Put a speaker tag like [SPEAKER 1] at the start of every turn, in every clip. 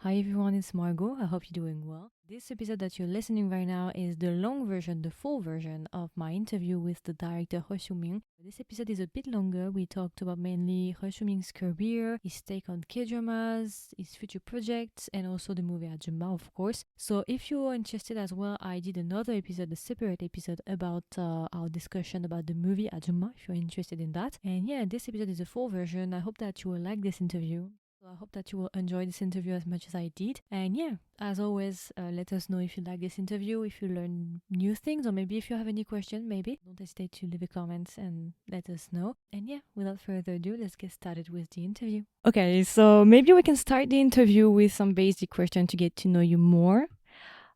[SPEAKER 1] Hi everyone, it's Margot. I hope you're doing well. This episode that you're listening right now is the long version, the full version of my interview with the director He ShuMing. This episode is a bit longer. We talked about mainly He ShuMing's career, his take on K-dramas, his future projects, and also the movie Ajoomma, of course. So if you're interested as well, I did another episode, a separate episode about our discussion about the movie Ajoomma, if you're interested in that. And yeah, this episode is a full version. I hope that you will like this interview. So I hope that you will enjoy this interview as much as I did. And yeah, as always, let us know if you like this interview, if you learn new things, or maybe if you have any question, maybe. Don't hesitate to leave a comment and let us know. And yeah, without further ado, let's get started with the interview. Okay, so maybe we can start the interview with some basic question to get to know you more.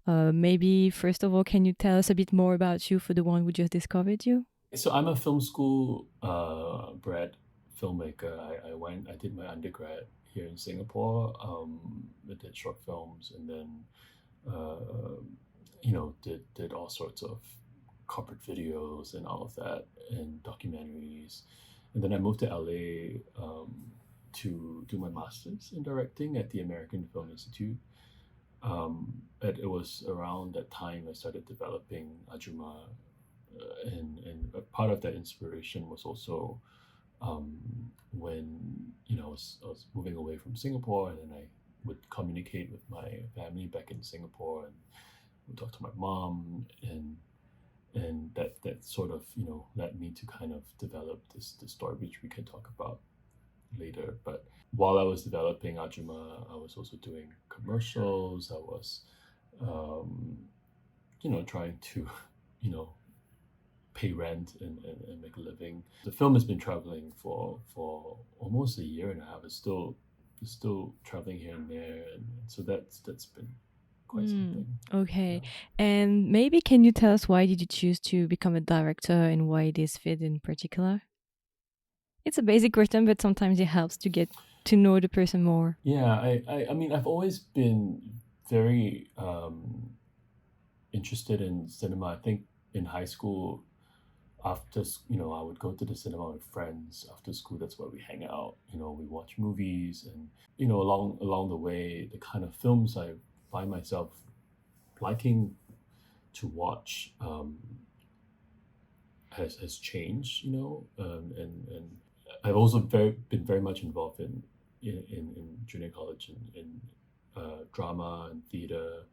[SPEAKER 1] Maybe first of all, can you tell us a bit more about you for the one who just discovered you?
[SPEAKER 2] So I'm a film school bred filmmaker. I did my undergrad here in Singapore. I did short films and then uh, did all sorts of corporate videos and all of that and documentaries. And then I moved to LA to do my master's in directing at the American Film Institute. It was around that time I started developing Ajoomma, and a part of that inspiration was also um, when I was moving away from Singapore, and then I would communicate with my family back in Singapore, and would talk to my mom, and that sort of led me to kind of develop this story, which we can talk about later. But while I was developing Ajuma, I was also doing commercials. I was trying to you know pay rent and make a living. The film has been traveling for almost a year and a half. It's still traveling here and there, and so that's been quite something.
[SPEAKER 1] Okay.
[SPEAKER 2] Yeah.
[SPEAKER 1] And maybe can you tell us why did you choose to become a director and why this fit in particular? It's a basic question, but sometimes it helps to get to know the person more.
[SPEAKER 2] Yeah, I mean, I've always been very interested in cinema. I think in high school, I would go to the cinema with friends after school. That's where we hang out. We watch movies, and along the way, the kind of films I find myself liking to watch has changed. And I've also been very much involved in junior college in drama and theater.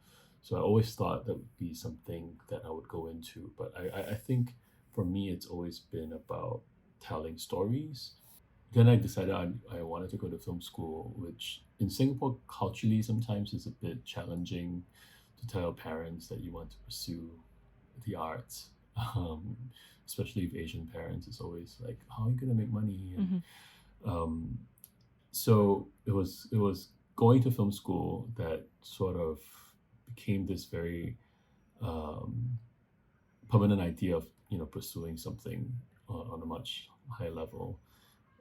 [SPEAKER 2] So I always thought that would be something that I would go into. But I think for me, it's always been about telling stories. Then I decided I wanted to go to film school, which in Singapore culturally sometimes is a bit challenging to tell parents that you want to pursue the arts. Um, Especially with Asian parents, it's always like, how are you gonna make money? And
[SPEAKER 1] Mm-hmm.
[SPEAKER 2] um, so it was going to film school that sort of became this very um, permanent idea of pursuing something on a much higher level,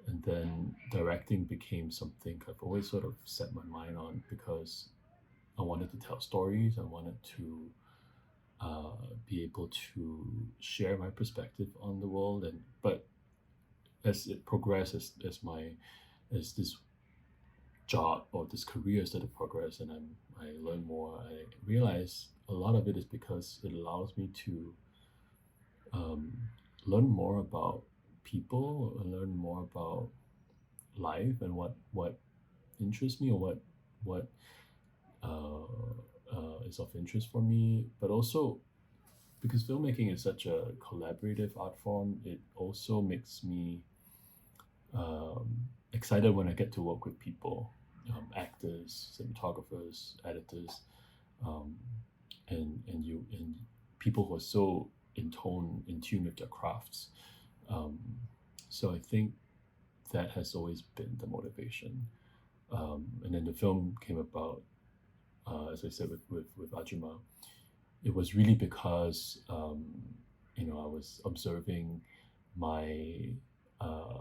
[SPEAKER 2] and then directing became something I've always sort of set my mind on because I wanted to tell stories. I wanted to be able to share my perspective on the world, and but as it progressed, as this job or this career started to progress, and I learn more, I realize a lot of it is because it allows me to um, learn more about people, and learn more about life, and what interests me, or what is of interest for me. But also because filmmaking is such a collaborative art form, it also makes me excited when I get to work with people, actors, cinematographers, editors, um, and people who are so in tune with their crafts. Um, so I think that has always been the motivation. And then the film came about, as I said, with Ajuma. It was really because I was observing my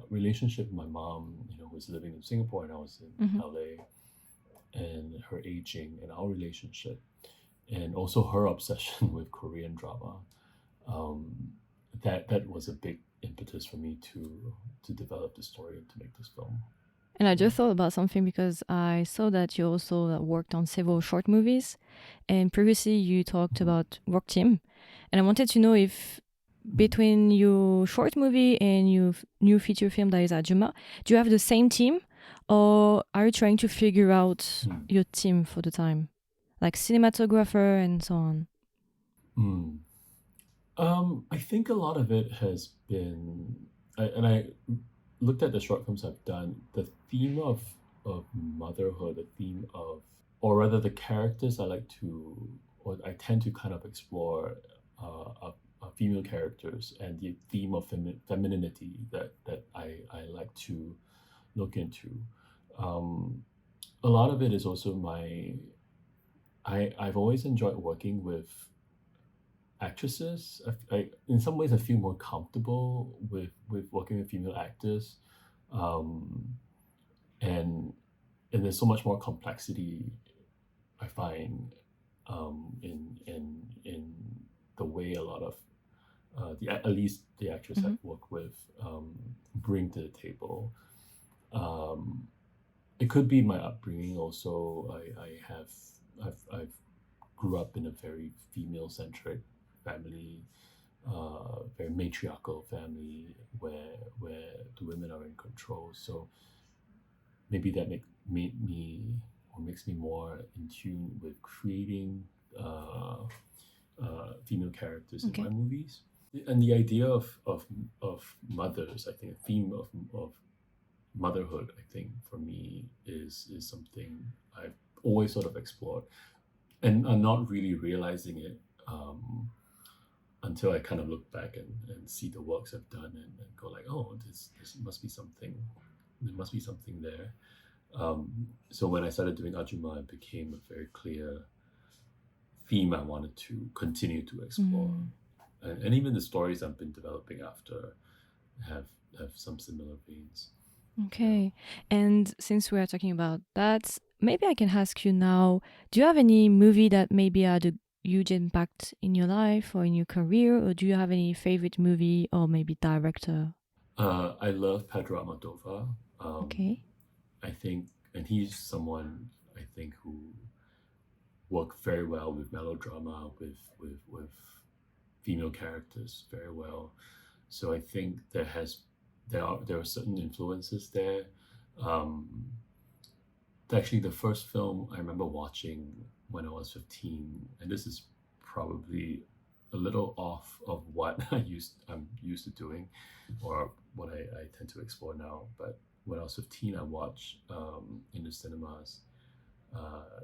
[SPEAKER 2] relationship with my mom, who was living in Singapore and I was in
[SPEAKER 1] Mm-hmm.
[SPEAKER 2] LA, and her aging and our relationship, and also her obsession with Korean drama. Um, that was a big impetus for me to develop the story and to make this film.
[SPEAKER 1] And I
[SPEAKER 2] Yeah.
[SPEAKER 1] just thought about something because I saw that you also worked on several short movies, and previously you talked
[SPEAKER 2] Mhm.
[SPEAKER 1] about work team, and I wanted to know if
[SPEAKER 2] Mhm.
[SPEAKER 1] between your short movie and your new feature film that is Ajoomma, do you have the same team, or are you trying to figure out
[SPEAKER 2] Mm.
[SPEAKER 1] your team for the time, like cinematographer and so on?
[SPEAKER 2] Mm. I think a lot of it has been, and I looked at the short films I've done. The theme of motherhood, the theme of, or rather, the characters I like to, or I tend to kind of explore, female characters and the theme of femininity that I like to look into. Um, a lot of it is also I've always enjoyed working with actresses. In some ways, I feel more comfortable with working with female actors, um, and and there's so much more complexity I find, in the way a lot of, the at least the actors
[SPEAKER 1] Mm-hmm.
[SPEAKER 2] I've worked with, bring to the table. Um, it could be my upbringing also. I've grew up in a very female centric family, very matriarchal family where the women are in control. So maybe that made me, or makes me more in tune with creating, female characters in my
[SPEAKER 1] Okay.
[SPEAKER 2] movies. And the idea of mothers, I think, a theme of motherhood, I think for me is something I've always sort of explored, and I'm not really realizing it, until I kind of look back and see the works I've done, and go like, oh, this must be something. There must be something there. So when I started doing Ajuma, it became a very clear theme I wanted to continue to explore,
[SPEAKER 1] Mm.
[SPEAKER 2] and even the stories I've been developing after have have some similar veins. Yeah.
[SPEAKER 1] Okay. And since we are talking about that, maybe I can ask you now, do you have any movie that maybe had a huge impact in your life or in your career? Or do you have any favorite movie or maybe director?
[SPEAKER 2] I love Pedro Almodovar. Um,
[SPEAKER 1] Okay.
[SPEAKER 2] I think, and he's someone I think who worked very well with melodrama, with female characters very well. So I think there are certain influences there. Um, Actually, the first film I remember watching when I was 15, and this is probably a little off of what I'm used to doing, or what I tend to explore now. But when I was 15, I watched, in the cinemas,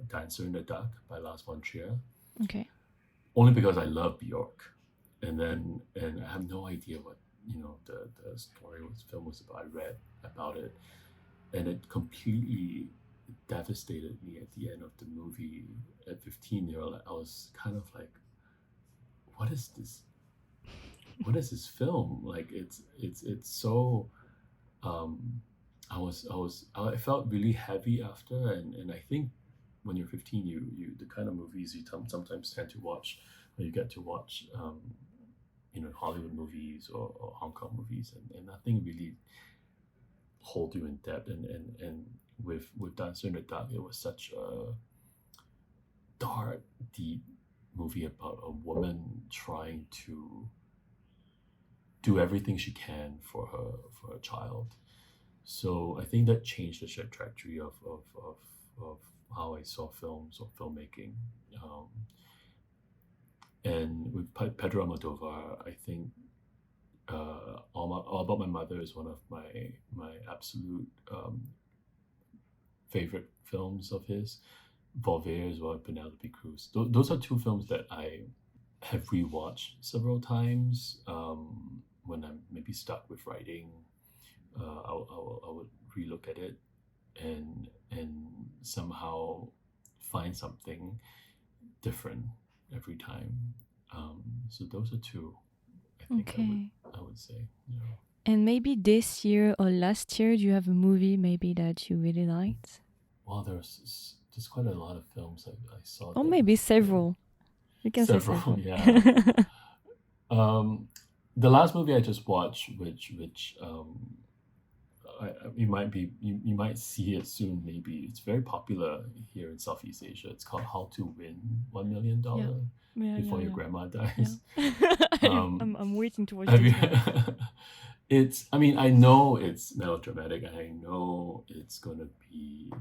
[SPEAKER 2] Dancer in the Dark by Lars von Trier,
[SPEAKER 1] Okay.
[SPEAKER 2] only because I love Bjork, and I have no idea what, the story was film was about. I read about it, and it completely devastated me at the end of the movie. At 15 year old, I was kind of like, what is this? What is this film? Like, it's so, um I felt really heavy after, and I think when you're 15, you the kind of movies you sometimes tend to watch, or you get to watch, Hollywood movies, or Hong Kong movies, and nothing really hold you in depth, and with Dancer in the Dark, it was such a dark, deep movie about a woman trying to do everything she can for her child. So I think that changed the trajectory of how I saw films or filmmaking. Um, and with Pedro Almodovar, I think, All About My Mother is one of my absolute, favorite films of his. Voltaire as well, Penelope Cruz. Those are two films that I have rewatched several times, when I'm maybe stuck with writing. I would relook at it, and somehow find something different every time. So those are two I think
[SPEAKER 1] Okay.
[SPEAKER 2] I would say. Yeah.
[SPEAKER 1] And maybe this year or last year, do you have a movie maybe that you really liked?
[SPEAKER 2] Well, there's quite a lot of films I saw
[SPEAKER 1] Or
[SPEAKER 2] that
[SPEAKER 1] maybe
[SPEAKER 2] that
[SPEAKER 1] several. You can say
[SPEAKER 2] several.
[SPEAKER 1] several.
[SPEAKER 2] Yeah. Um, the last movie I just watched, which you might see it soon. Maybe it's very popular here in Southeast Asia. It's called How to Win $1 Million Before Your Grandma Dies.
[SPEAKER 1] I'm waiting to watch
[SPEAKER 2] Have
[SPEAKER 1] this
[SPEAKER 2] you?
[SPEAKER 1] now.
[SPEAKER 2] It's. I mean, I know it's melodramatic. And I know it's gonna be.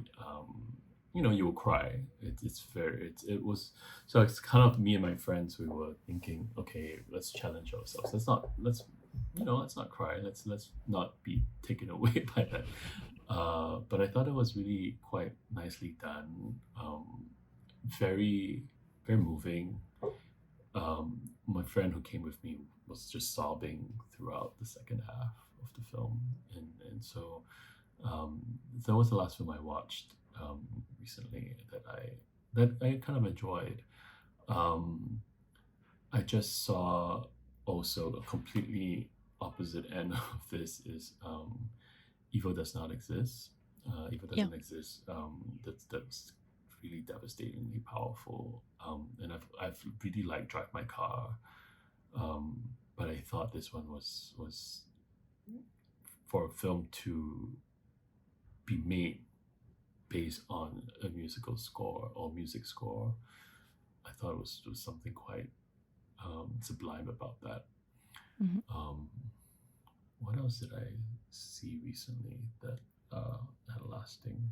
[SPEAKER 2] You'll cry. It's very. It was. So it's kind of me and my friends. We were thinking, okay, let's challenge ourselves. Let's not cry. Let's not be taken away by that. But I thought it was really quite nicely done. Very, very moving. My friend who came with me was just sobbing throughout the second half of the film, and so that was the last film I watched recently that I kind of enjoyed. Um, I just saw also a completely opposite end of this is Evil Does Not Exist. Evil
[SPEAKER 1] Yeah.
[SPEAKER 2] Doesn't Exist. That's really devastatingly powerful. And I've really liked Drive My Car. But I thought this one was for a film to be made based on a musical score or music score. I thought it was something quite sublime about that.
[SPEAKER 1] Mhm.
[SPEAKER 2] What else did I see recently that had a lasting?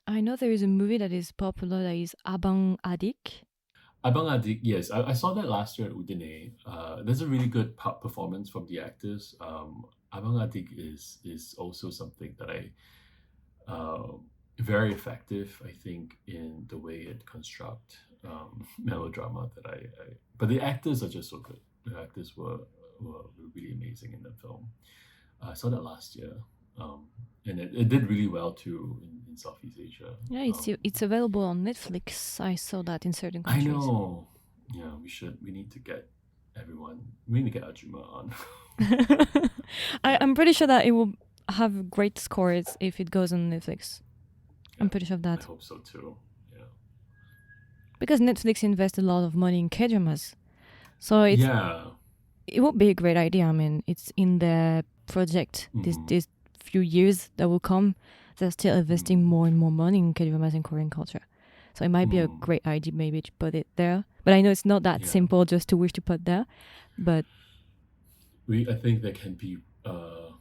[SPEAKER 1] I know there is a movie that is popular that is Abang Adik.
[SPEAKER 2] Abang Adik, yes, I saw that last year at Udine. There's a really good performance from the actors. Abang Adik is also something that I very effective, I think, in the way it construct melodrama that but the actors are just so good. The actors were really amazing in the film. I saw that last year, and it did really well too in Southeast Asia.
[SPEAKER 1] Yeah, it's available on Netflix. I saw that in certain
[SPEAKER 2] I
[SPEAKER 1] countries.
[SPEAKER 2] know. Yeah, we need to get everyone. We need to get Ajoomma on.
[SPEAKER 1] I'm pretty sure that it will have great scores if it goes on Netflix. I'm pretty sure of
[SPEAKER 2] I
[SPEAKER 1] that.
[SPEAKER 2] hope so too. Yeah.
[SPEAKER 1] Because Netflix invests a lot of money in K-dramas. So it would be a great idea. I mean, it's in their project these few years that will come. They're still investing more and more money in K-dramas and Korean culture. So it might be a great idea maybe to put it there. But I know it's not that simple just to wish to put there. But
[SPEAKER 2] I think there can be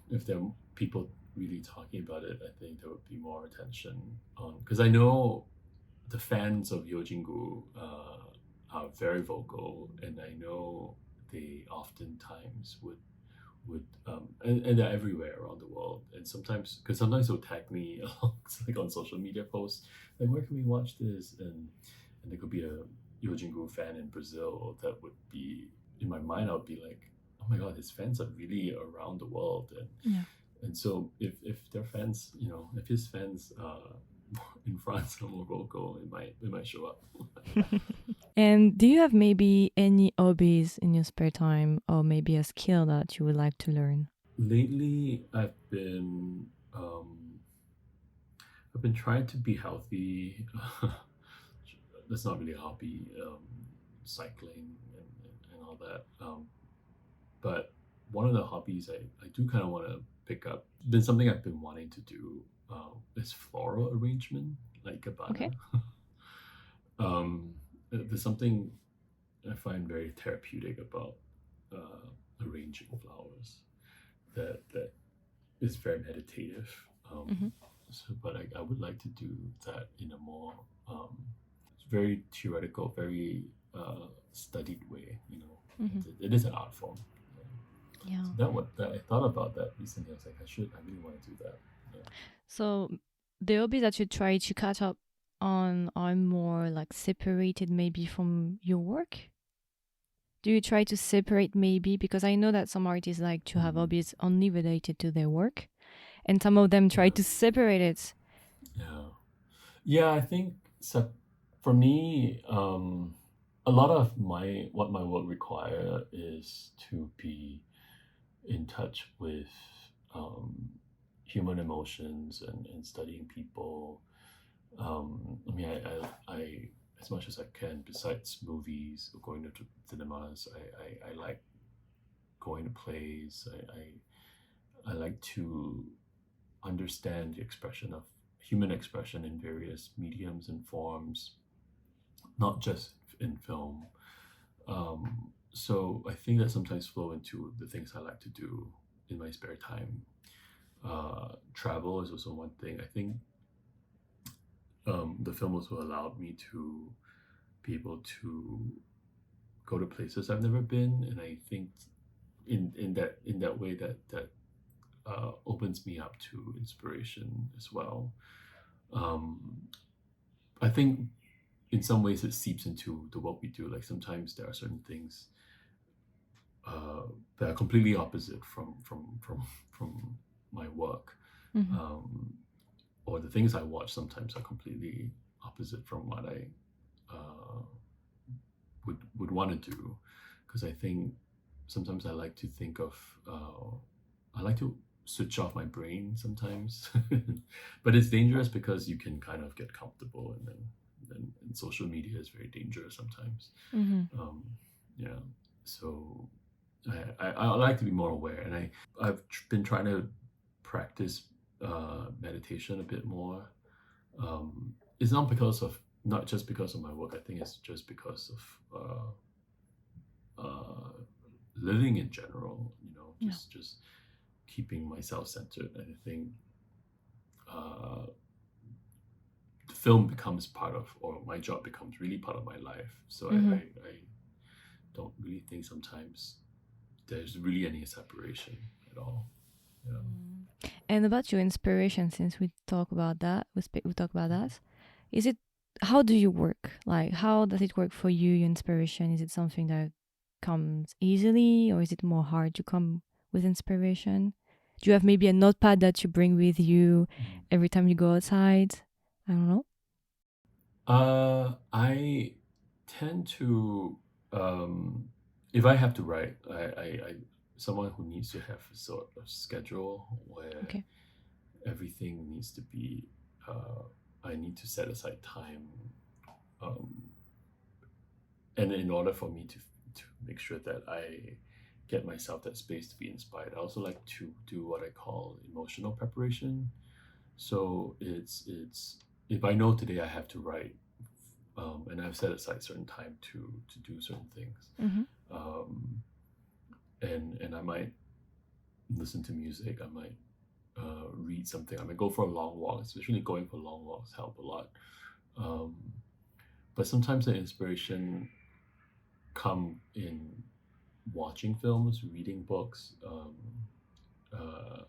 [SPEAKER 2] if there are people really talking about it, I think there would be more attention on, because I know the fans of Yojingu are very vocal, and I know they oftentimes would and they're everywhere around the world, and sometimes they'll tag me like on social media posts, like, where can we watch this, and there could be a Yojingu fan in Brazil that would be, in my mind I would be like, oh my god, his fans are really around the world, and so if their fans, if his fans in France are more vocal, it might show up.
[SPEAKER 1] And do you have maybe any hobbies in your spare time, or maybe a skill that you would like to learn?
[SPEAKER 2] Lately, I've been trying to be healthy. That's not really a hobby, cycling and all that. But one of the hobbies I do kind of want to pick up, been something I've been wanting to do, is floral arrangement, like Gabbana.
[SPEAKER 1] Okay.
[SPEAKER 2] There's something I find very therapeutic about arranging flowers that is very meditative. But I would like to do that in a more very theoretical, very studied way. It is an art form.
[SPEAKER 1] Yeah.
[SPEAKER 2] So I thought about that recently. I was like, I really want to do that. Yeah.
[SPEAKER 1] So the hobbies that you try to catch up on are more like separated maybe from your work? Do you try to separate maybe? Because I know that some artists like to have hobbies only related to their work, and some of them try to separate it.
[SPEAKER 2] Yeah, I think for me, a lot of what my work require is to be in touch with human emotions and studying people. I mean, I as much as I can, besides movies or going to cinemas, I like going to plays. I like to understand the expression of human expression in various mediums and forms, not just in film. So I think that sometimes flow into the things I like to do in my spare time. Travel is also one thing. I think the film also allowed me to be able to go to places I've never been, and I think in that way that opens me up to inspiration as well. Um, I think in some ways it seeps into the work we do. Like sometimes there are certain things uh, that are completely opposite from my work,
[SPEAKER 1] Mm-hmm.
[SPEAKER 2] um, or the things I watch sometimes are completely opposite from what I uh, would want to do, because I think sometimes I like to think of I like to switch off my brain sometimes, but it's dangerous because you can kind of get comfortable, and social media is very dangerous sometimes.
[SPEAKER 1] Mm-hmm.
[SPEAKER 2] Um, yeah, so I like to be more aware, and I've been trying to practice meditation a bit more. It's not just because of my work. I think it's just because of living in general.
[SPEAKER 1] Yeah.
[SPEAKER 2] Just keeping myself centered. And I think uh, the film becomes part of, or my job becomes really part of my life. So
[SPEAKER 1] Mm-hmm.
[SPEAKER 2] I don't really think sometimes there's really any separation at all. Yeah.
[SPEAKER 1] And about your inspiration, since we talk about that, we talk about that. Is it how do you work? Like how does it work for you? Your inspiration, is it something that comes easily, or is it more hard to come with inspiration? Do you have maybe a notepad that you bring with you
[SPEAKER 2] Mhm.
[SPEAKER 1] every time you go outside? I don't know.
[SPEAKER 2] I tend to, um, if I have to write, I someone who needs to have a sort of schedule where
[SPEAKER 1] Okay.
[SPEAKER 2] everything needs to be. I need to set aside time, um, and in order for me to make sure that I get myself that space to be inspired, I also like to do what I call emotional preparation. So it's if I know today I have to write, and I've set aside certain time to do certain things,
[SPEAKER 1] Mm-hmm.
[SPEAKER 2] um, and I might listen to music, I might read something, I might go for a long walk. Especially going for long walks help a lot. Um, but sometimes the inspiration come in watching films, reading books, uh,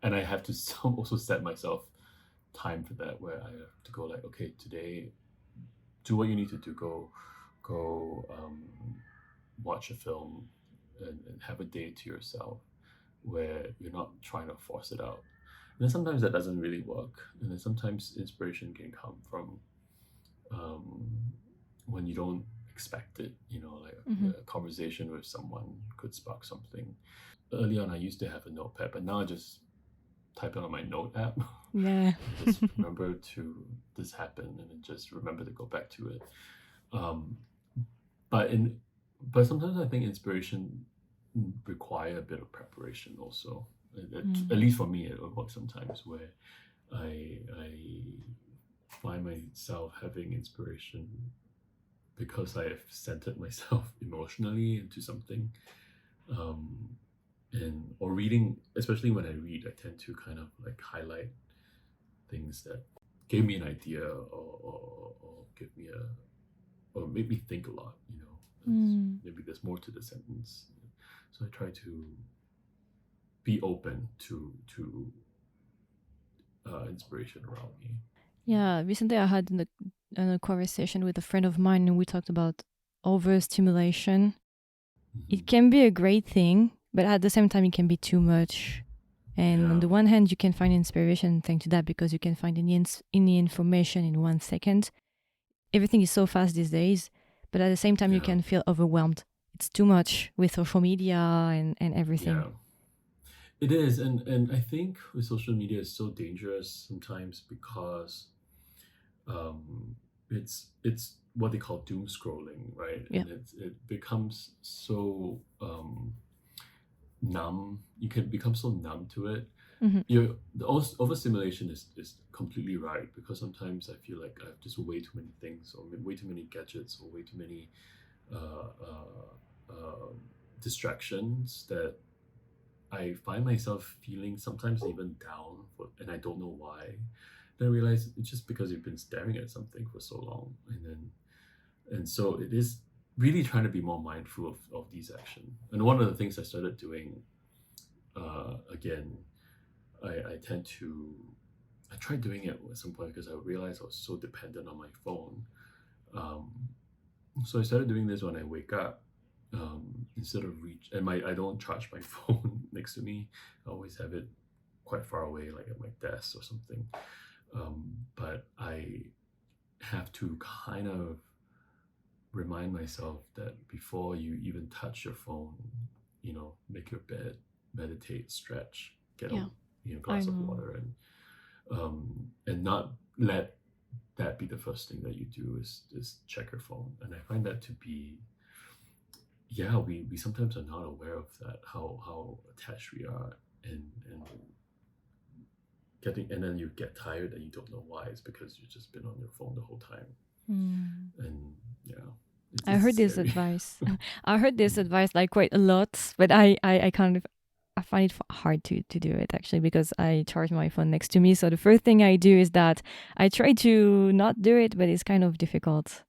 [SPEAKER 2] and I have to also set myself time for that, where I have to go like, okay, today do what you need to do. Go watch a film, and have a day to yourself where you're not trying to force it out. And then sometimes that doesn't really work, and then sometimes inspiration can come from um, when you don't expect it. Like
[SPEAKER 1] Mm-hmm.
[SPEAKER 2] a conversation with someone could spark something. Early on, I used to have a notepad, but now I just type it on my note app.
[SPEAKER 1] Yeah.
[SPEAKER 2] Just remember to this happened, and then just remember to go back to it. Um, but in but sometimes I think inspiration require a bit of preparation also.
[SPEAKER 1] Mm.
[SPEAKER 2] At least for me, it works sometimes where I find myself having inspiration because I have centered myself emotionally into something. Um, and or reading, especially when I read, I tend to kind of like highlight things that gave me an idea, or give me or made me think a lot.
[SPEAKER 1] Mm.
[SPEAKER 2] Maybe there's more to the sentence. So I try to be open to inspiration around me.
[SPEAKER 1] Yeah, recently I had a conversation with a friend of mine and we talked about overstimulation.
[SPEAKER 2] Hmm.
[SPEAKER 1] It can be a great thing, but at the same time, it can be too much. And on
[SPEAKER 2] Yeah,
[SPEAKER 1] the one hand, you can find inspiration thanks to that because you can find any information in 1 second. Everything is so fast these days, but at the same time, you
[SPEAKER 2] yeah,
[SPEAKER 1] can feel overwhelmed. It's too much with social media and everything.
[SPEAKER 2] yeah. It is, and I think with social media, it's so dangerous sometimes because um, it's what they call doom scrolling, right?
[SPEAKER 1] Yeah.
[SPEAKER 2] And it becomes so numb. You can become so numb to it.
[SPEAKER 1] Mhm.
[SPEAKER 2] The overstimulation is completely right, because sometimes I feel like I have just way too many things, or way too many gadgets, or way too many uh, distractions, that I find myself feeling sometimes even down, and I don't know why. Then I realize it's just because you've been staring at something for so long, and so it is really trying to be more mindful of these actions. And one of the things I started doing, again, I tend to, I tried doing it at some point because I realized I was so dependent on my phone. Um, so I started doing this when I wake up, instead of reach, and I don't charge my phone next to me. I always have it quite far away, like at my desk or something. But I have to kind of remind myself that before you even touch your phone, make your bed, meditate, stretch, get a
[SPEAKER 1] Yeah, I
[SPEAKER 2] glass of
[SPEAKER 1] know.
[SPEAKER 2] water, and not let that be the first thing that you do is check your phone. And I find that to be, yeah, we sometimes are not aware of that, how attached we are, and getting, and then you get tired and you don't know why. It's because you've just been on your phone the whole time.
[SPEAKER 1] Mm.
[SPEAKER 2] And yeah,
[SPEAKER 1] I
[SPEAKER 2] it's
[SPEAKER 1] heard this
[SPEAKER 2] scary.
[SPEAKER 1] advice. I heard this advice like quite a lot, but I kind of I find it hard to do it actually, because I charge my phone next to me. So the first thing I do is that I try to not do it, but it's kind of difficult.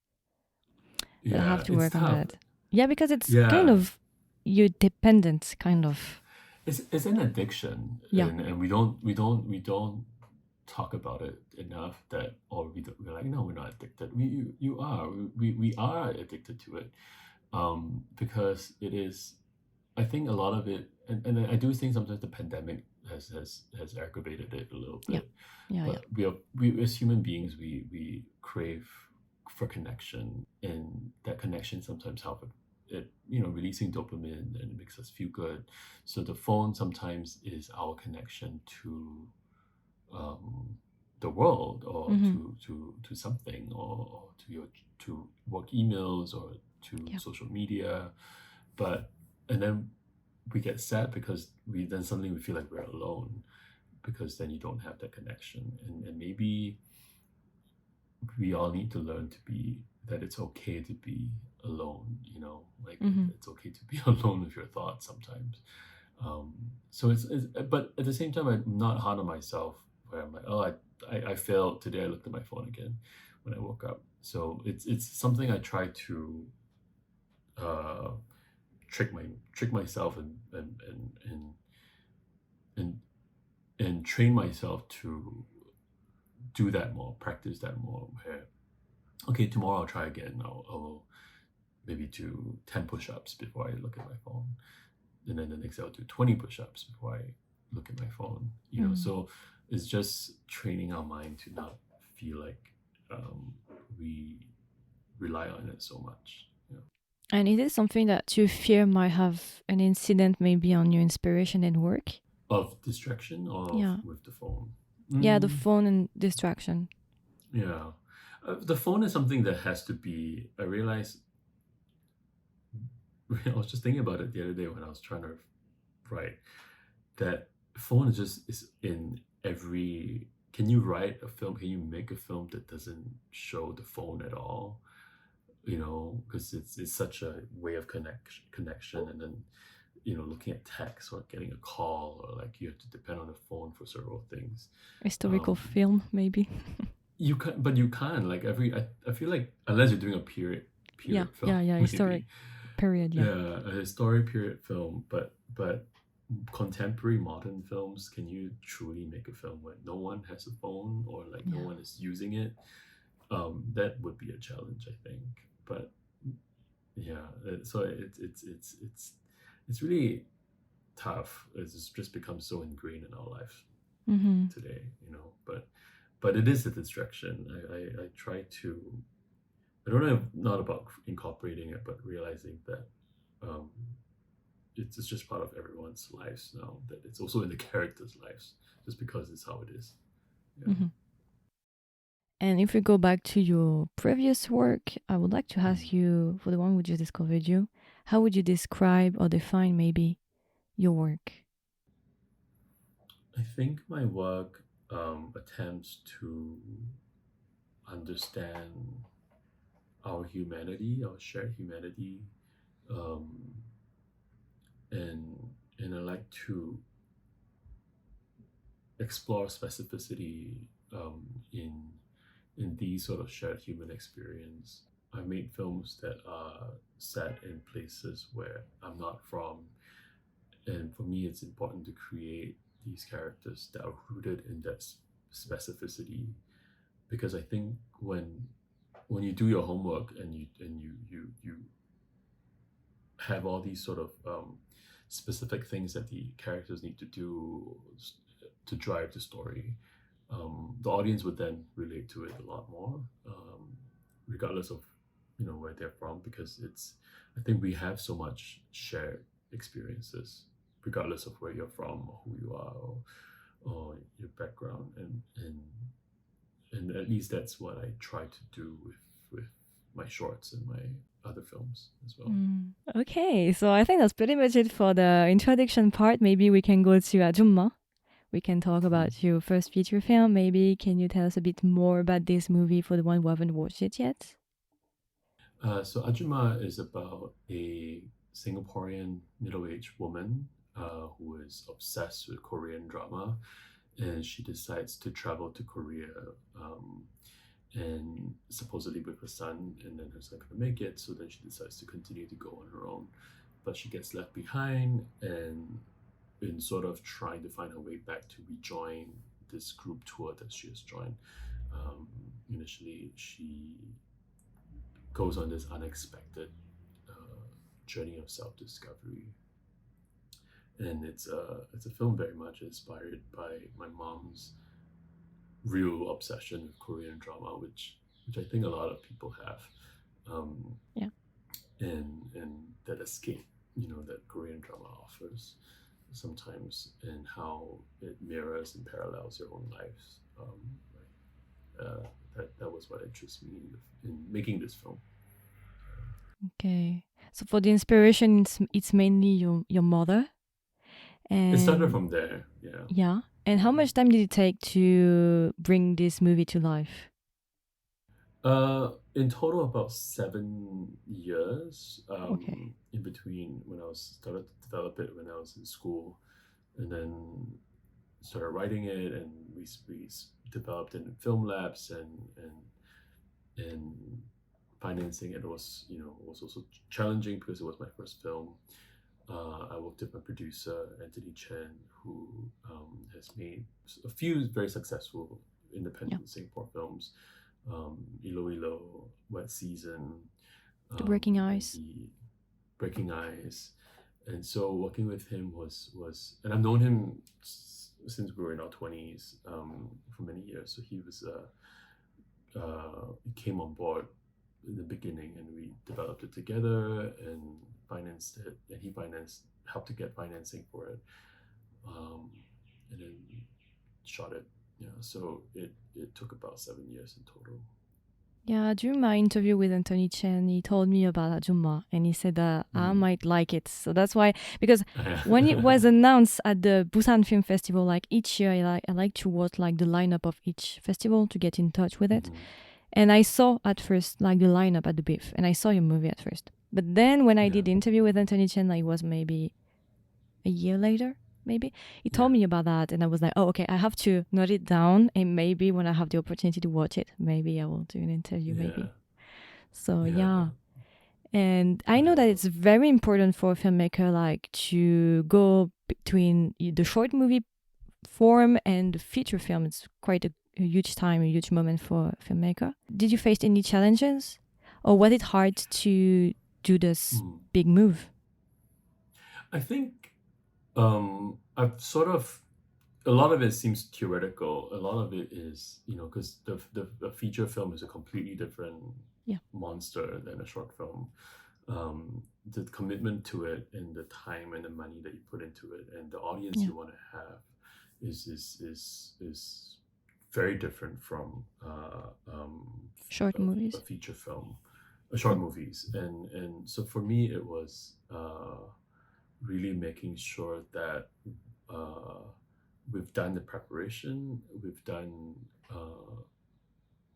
[SPEAKER 1] But I have
[SPEAKER 2] Yeah,
[SPEAKER 1] to
[SPEAKER 2] it's
[SPEAKER 1] work on
[SPEAKER 2] tough.
[SPEAKER 1] that. Yeah, because it's kind
[SPEAKER 2] Yeah,
[SPEAKER 1] of you're dependent, kind of.
[SPEAKER 2] it's an addiction,
[SPEAKER 1] Yeah,
[SPEAKER 2] and we don't talk about it enough, that, or we're like, no, we're not addicted. You are, we are addicted to it, because it is, I think a lot of it, and I do think sometimes the pandemic has aggravated it a little
[SPEAKER 1] yeah,
[SPEAKER 2] bit.
[SPEAKER 1] yeah, yeah.
[SPEAKER 2] But we as human beings, we crave for connection, and that connection sometimes help it, releasing dopamine, and it makes us feel good. So the phone sometimes is our connection to, um, the world, or
[SPEAKER 1] Mm-hmm.
[SPEAKER 2] to something, or to work emails, or to
[SPEAKER 1] Yeah.
[SPEAKER 2] social media. But and then we get sad, because we feel like we're alone, because then you don't have that connection. And maybe we all need to learn to be, that it's okay to be alone, like,
[SPEAKER 1] Mm-hmm.
[SPEAKER 2] it's okay to be alone with your thoughts sometimes. So it's but at the same time, I'm not hard on myself, where I'm like, oh, I failed today, I looked at my phone again when I woke up. So it's something I try to, uh trick myself, and and train myself to do that more, practice that more. Where, okay, tomorrow I'll try again. I'll maybe do 10 push-ups before I look at my phone, and then the next day I'll do 20 push-ups before I look at my phone.
[SPEAKER 1] Mm.
[SPEAKER 2] So it's just training our mind to not feel like, we rely on it so much.
[SPEAKER 1] And is it something that you fear might have an incident maybe on your inspiration and work?
[SPEAKER 2] Of distraction, or
[SPEAKER 1] Yeah.
[SPEAKER 2] with the phone?
[SPEAKER 1] Yeah, the
[SPEAKER 2] Mm,
[SPEAKER 1] phone and distraction.
[SPEAKER 2] yeah. The phone is something that has to be, I realize, I was just thinking about it the other day when I was trying to write, that phone is in every. Can you write a film? Can you make a film that doesn't show the phone at all? Because it's such a way of connection, and then, looking at text, or getting a call, or like, you have to depend on the phone for several things.
[SPEAKER 1] Historical
[SPEAKER 2] Um,
[SPEAKER 1] film, maybe.
[SPEAKER 2] you can, but you can't, like, I feel like, unless you're doing a
[SPEAKER 1] Yeah,
[SPEAKER 2] period film,
[SPEAKER 1] yeah, yeah. Historic
[SPEAKER 2] maybe.
[SPEAKER 1] period, yeah.
[SPEAKER 2] Yeah, a historic period film, but contemporary modern films, can you truly make a film where no one has a phone, or like no
[SPEAKER 1] Yeah.
[SPEAKER 2] one is using it? That would be a challenge, I think. But yeah, so it's really tough. It's just become so ingrained in our life
[SPEAKER 1] Mm-hmm.
[SPEAKER 2] today, but it is a distraction. I try to. I don't know, not about incorporating it, but realizing that, um, it's just part of everyone's lives now. That it's also in the characters' lives, just because it's how it is. Yeah.
[SPEAKER 1] Mm-hmm. And if we go back to your previous work, I would like to
[SPEAKER 2] Mm.
[SPEAKER 1] ask you, for the one we just discovered you, how would you describe or define maybe your work?
[SPEAKER 2] I think my work attempts to understand our humanity, our shared humanity, um, and I like to explore specificity um, in these sort of shared human experience. I made films that are set in places where I'm not from, and for me, it's important to create these characters that are rooted in that specificity. Because I think when you do your homework and you have all these sort of specific things that the characters need to do to drive the story, the audience would then relate to it a lot more, regardless of where they're from, because it's I think we have so much shared experiences, regardless of where you're from or who you are, or your background, and at least that's what I try to do with my shorts and my other films as well.
[SPEAKER 1] Okay, so I think that's pretty much it for the introduction part. Maybe we can go to Ajoomma. We can talk about your first feature film. Maybe can you tell us a bit more about this movie for the one who haven't watched it yet?
[SPEAKER 2] So Ajoomma is about a Singaporean middle-aged woman who is obsessed with Korean drama, and she decides to travel to Korea, and supposedly with her son, and then her son couldn't make it, so then she decides to continue to go on her own, but she gets left behind, and in sort of trying to find her way back to rejoin this group tour that she has joined. Initially, she goes on this unexpected journey of self-discovery, and it's a film very much inspired by my mom's real obsession with Korean drama, which I think a lot of people have,
[SPEAKER 1] Yeah.
[SPEAKER 2] and that escape that Korean drama offers sometimes, and how it mirrors and parallels your own lives. That was what interests me in making this film.
[SPEAKER 1] Okay. So for the inspiration, it's mainly your mother. And
[SPEAKER 2] It started from there, yeah.
[SPEAKER 1] yeah. And how much time did it take to bring this movie to life?
[SPEAKER 2] In total, about 7 years.
[SPEAKER 1] Okay.
[SPEAKER 2] In between when I was started to develop it when I was in school, and then started writing it, and we developed it in film labs, and financing it was was also challenging because it was my first film. I worked with my producer Anthony Chen, who has made a few very successful independent Singapore films, Ilo Ilo, Wet Season,
[SPEAKER 1] The Breaking
[SPEAKER 2] and
[SPEAKER 1] Eyes.
[SPEAKER 2] the Breaking Eyes. And so working with him was and I've known him since we were in our 20s, for many years. So he was he came on board in the beginning, and we developed it together and financed it, and he helped to get financing for it, and then shot it. Yeah, so it took about 7 years in total.
[SPEAKER 1] Yeah, during my interview with Anthony Chen, he told me about Ajoomma, and he said that I might like it. So that's why, because when it was announced at the Busan Film Festival, like each year, I like to watch like the lineup of each festival to get in touch with it. And I saw at first like the lineup at the BIF, and I saw your movie at first. But then when I did the interview with Anthony Chen, like, it was maybe a year later, maybe. He told me about that, and I was like, oh, okay, I have to note it down, and maybe when I have the opportunity to watch it, maybe I will do an interview, maybe. So, yeah. And I know that it's very important for a filmmaker, like, to go between the short movie form and the feature film. It's quite a huge time, a huge moment for a filmmaker. Did you face any challenges, or was it hard to do this big move?
[SPEAKER 2] I think I've sort of, a lot of it seems theoretical. A lot of it is, because the feature film is a completely different monster than a short film. The commitment to it, and the time and the money that you put into it, and the audience you want to have is very different from
[SPEAKER 1] short movies,
[SPEAKER 2] a feature film, short movies, and so for me it was really making sure that uh, we've done the preparation, we've done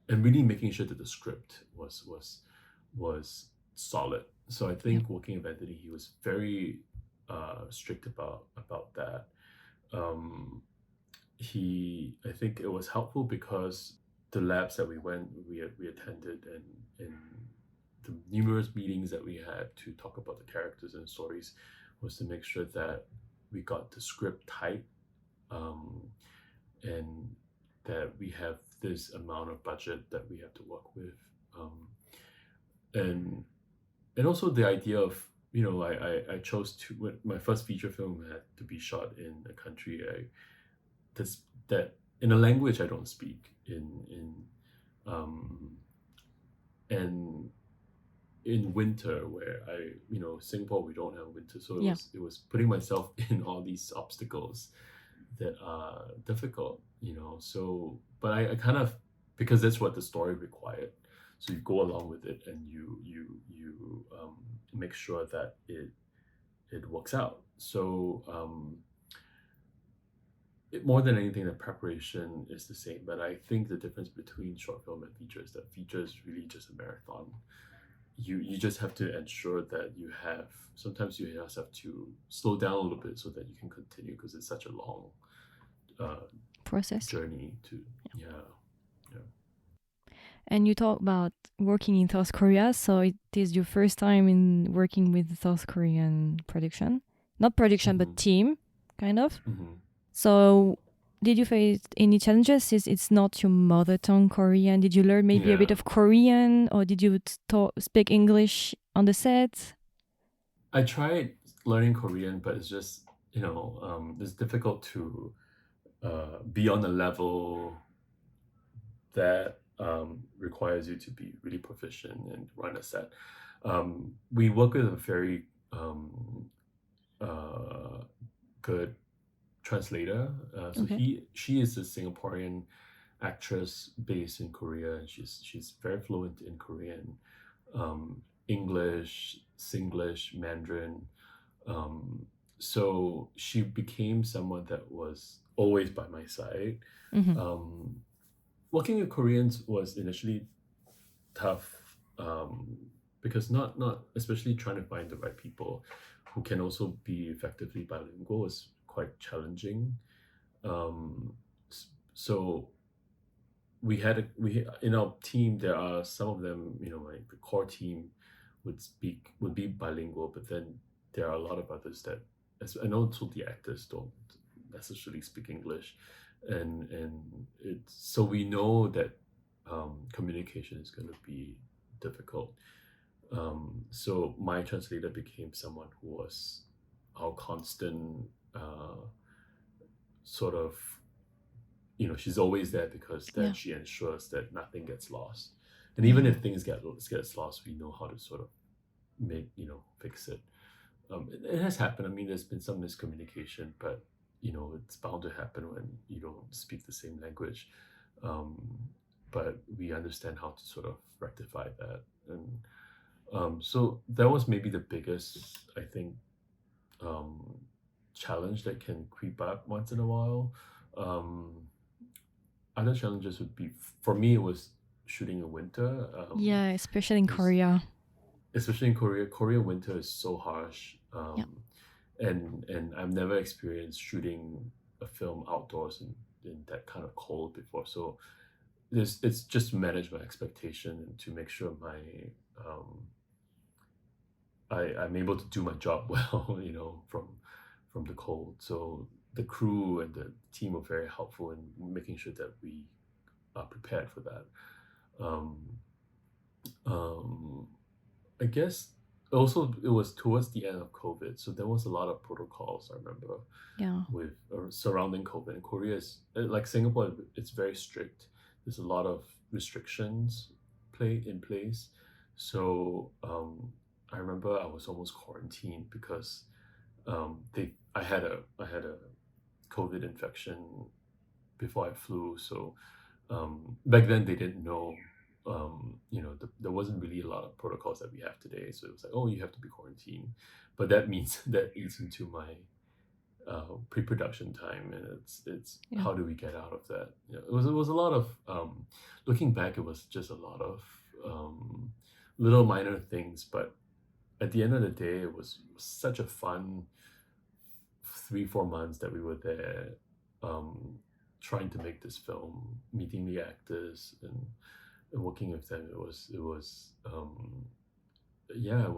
[SPEAKER 2] and really making sure that the script was solid. So I
[SPEAKER 1] Yeah.
[SPEAKER 2] think working at Vanity, he was very strict about that. Um, I think it was helpful because the labs that we attended, and the numerous meetings that we had to talk about the characters and stories, was to make sure that we got the script tight, um, and that we have this amount of budget that we have to work with, um, and also the idea of, I chose to, when my first feature film had to be shot in a country that's that in a language I don't speak, um, and in winter, where Singapore, we don't have winter, so
[SPEAKER 1] Yeah.
[SPEAKER 2] it was putting myself in all these obstacles that are difficult, so, but I kind of, because that's what the story required, so you go along with it, and you make sure that it works out. So more than anything, the preparation is the same, but I think the difference between short film and feature is that feature is really just a marathon. You just have to ensure that you have, sometimes you just have to slow down a little bit so that you can continue, because it's such a long
[SPEAKER 1] Process.
[SPEAKER 2] journey to, yeah.
[SPEAKER 1] And you talk about working in South Korea, so it is your first time in working with South Korean production, not production, but
[SPEAKER 2] Mm-hmm.
[SPEAKER 1] team, kind of.
[SPEAKER 2] Mm-hmm.
[SPEAKER 1] So, did you face any challenges? Since it's not your mother tongue Korean, did you learn maybe a bit
[SPEAKER 2] Yeah,
[SPEAKER 1] of Korean, or did you speak English on the set?
[SPEAKER 2] I tried learning Korean, but it's just, it's difficult to be on a level that requires you to be really proficient and run a set. We work with a very uh, good translator. So
[SPEAKER 1] Okay.
[SPEAKER 2] she is a Singaporean actress based in Korea, and she's very fluent in Korean, English, Singlish, Mandarin. Um, so she became someone that was always by my side.
[SPEAKER 1] Mm-hmm.
[SPEAKER 2] Um, Working with Koreans was initially tough, because not especially trying to find the right people who can also be effectively bilingual was quite challenging. Um, so we in our team, there are some of them, like the core team would be bilingual, but then there are a lot of others that, and also the actors don't necessarily speak English, and it's, so we know that communication is going to be difficult. So my translator became someone who was our constant sort of, she's always there, because then
[SPEAKER 1] Yeah.
[SPEAKER 2] she ensures that nothing gets lost, and even
[SPEAKER 1] Yeah.
[SPEAKER 2] if things gets lost, we know how to sort of fix it. It has happened. I mean, there's been some miscommunication, but it's bound to happen when you don't speak the same language. Um, but we understand how to sort of rectify that, and so that was maybe the biggest, I think, um, challenge that can creep up once in a while. Um, Other challenges would be, for me, it was shooting in winter.
[SPEAKER 1] Yeah, especially in
[SPEAKER 2] There's,
[SPEAKER 1] Korea.
[SPEAKER 2] especially in Korea. Korea winter is so harsh,
[SPEAKER 1] Yeah.
[SPEAKER 2] and I've never experienced shooting a film outdoors in that kind of cold before. So it's just to manage my expectation and to make sure um, I'm able to do my job well, from the cold. So the crew and the team were very helpful in making sure that we are prepared for that. Um, um, I guess also it was towards the end of COVID, so there was a lot of protocols. I remember
[SPEAKER 1] Yeah.
[SPEAKER 2] with surrounding COVID. And Korea is, like Singapore, it's very strict. There's a lot of restrictions in place. So I remember I was almost quarantined because I had a COVID infection before I flew. So back then they didn't know, there wasn't really a lot of protocols that we have today. So it was like, oh, you have to be quarantined, but that means that eats into my pre-production time, and it's
[SPEAKER 1] Yeah.
[SPEAKER 2] how do we get out of that? It was a lot of looking back. It was just a lot of little minor things, but at the end of the day, it was such a fun 3-4 months that we were there, trying to make this film, meeting the actors and working with them. It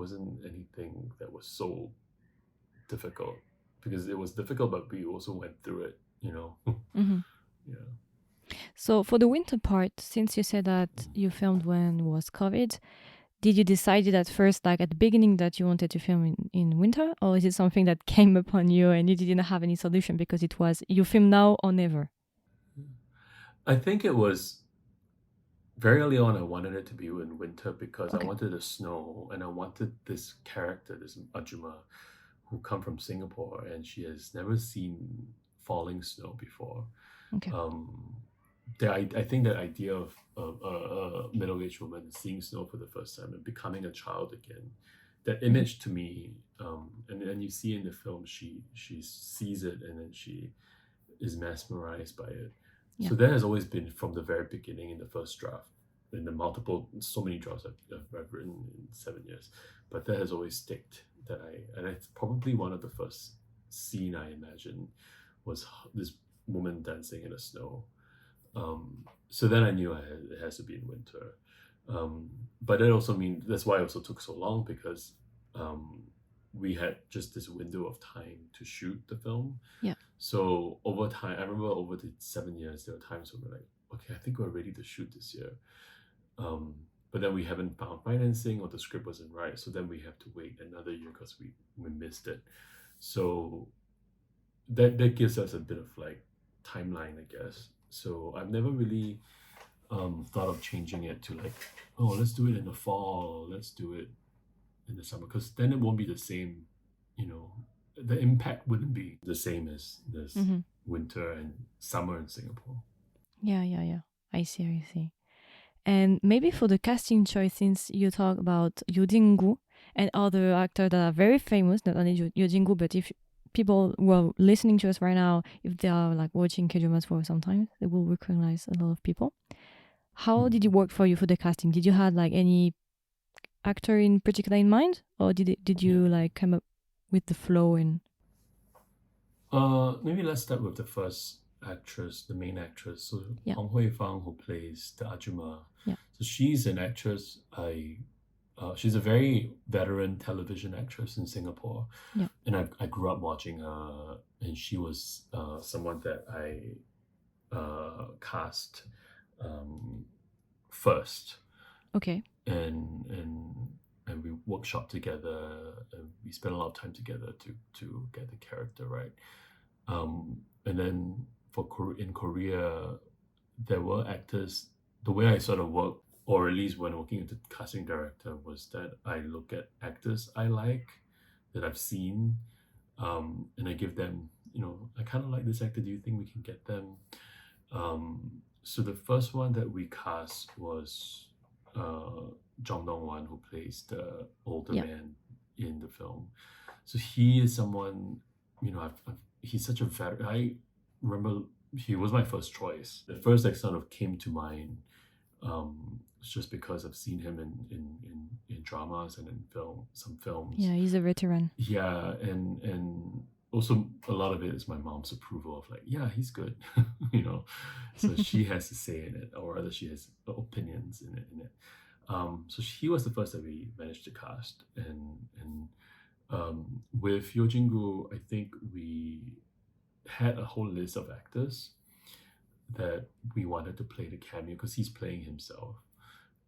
[SPEAKER 2] wasn't anything that was so difficult, because it was difficult, but we also went through it,
[SPEAKER 1] Mm-hmm.
[SPEAKER 2] Yeah.
[SPEAKER 1] So for the winter part, since you said that you filmed when it was COVID, did you decide at first, like at the beginning, that you wanted to film in winter, or is it something that came upon you and you didn't have any solution because it was you film now or never?
[SPEAKER 2] I think it was very early on. I wanted it to be in winter because I
[SPEAKER 1] Okay.
[SPEAKER 2] wanted the snow, and I wanted this character, this Ajoomma, who come from Singapore, and she has never seen falling snow before.
[SPEAKER 1] Okay.
[SPEAKER 2] I think that idea of a middle-aged woman seeing snow for the first time and becoming a child again, that image to me, and you see in the film, she sees it, and then she is mesmerized by it.
[SPEAKER 1] Yeah.
[SPEAKER 2] So that has always been from the very beginning, in the first draft, in the so many drafts I've written in 7 years, but that has always sticked. And it's probably one of the first scene I imagined was this woman dancing in the snow. So then I knew it has to be in winter. But that also means that's why it also took so long, because we had just this window of time to shoot the film.
[SPEAKER 1] Yeah.
[SPEAKER 2] So over time, I remember over the 7 years, there were times when we're like, okay, I think we're ready to shoot this year. But then we haven't found financing, or the script wasn't right. So then we have to wait another year because we missed it. So that gives us a bit of like timeline, I guess. So I've never really thought of changing it to like, oh, let's do it in the fall, let's do it in the summer, because then it won't be the same, the impact wouldn't be the same as this
[SPEAKER 1] Mm-hmm.
[SPEAKER 2] winter and summer in Singapore.
[SPEAKER 1] Yeah. I see. And maybe for the casting choice, since you talk about Yoo Jin-gu and other actors that are very famous, not only Yoo Jin-gu, but if people who are listening to us right now, if they are like watching K-dramas for some time, they will recognize a lot of people. How did it work for you for the casting? Did you have like any actor in particular in mind, or did you like come up with the flow and?
[SPEAKER 2] Maybe let's start with the first actress, the main actress. So
[SPEAKER 1] Yeah.
[SPEAKER 2] Hong Hui Fang, who plays the Ajoomma.
[SPEAKER 1] Yeah.
[SPEAKER 2] So she's an actress. She's a very veteran television actress in Singapore.
[SPEAKER 1] Yeah.
[SPEAKER 2] And I grew up watching her, and she was someone that I cast first.
[SPEAKER 1] Okay.
[SPEAKER 2] And we workshop together, and we spent a lot of time together to get the character right. And then in Korea, there were actors. The way I sort of work, or at least when working with the casting director, was that I look at actors I like, that I've seen, and I give them, I kind of like this actor. Do you think we can get them? So the first one that we cast was Jong Dong-wan, who plays the older man in the film. So he is someone, he's such a veteran. I remember he was my first choice. The first that sort of came to mind, just because I've seen him in dramas and in some films.
[SPEAKER 1] Yeah, he's a veteran.
[SPEAKER 2] Yeah, and also a lot of it is my mom's approval of like, yeah, he's good, So she has to say in it, or rather she has opinions in it. So he was the first that we managed to cast, and with Yoo Jin-gu, I think we had a whole list of actors that we wanted to play the cameo, because he's playing himself,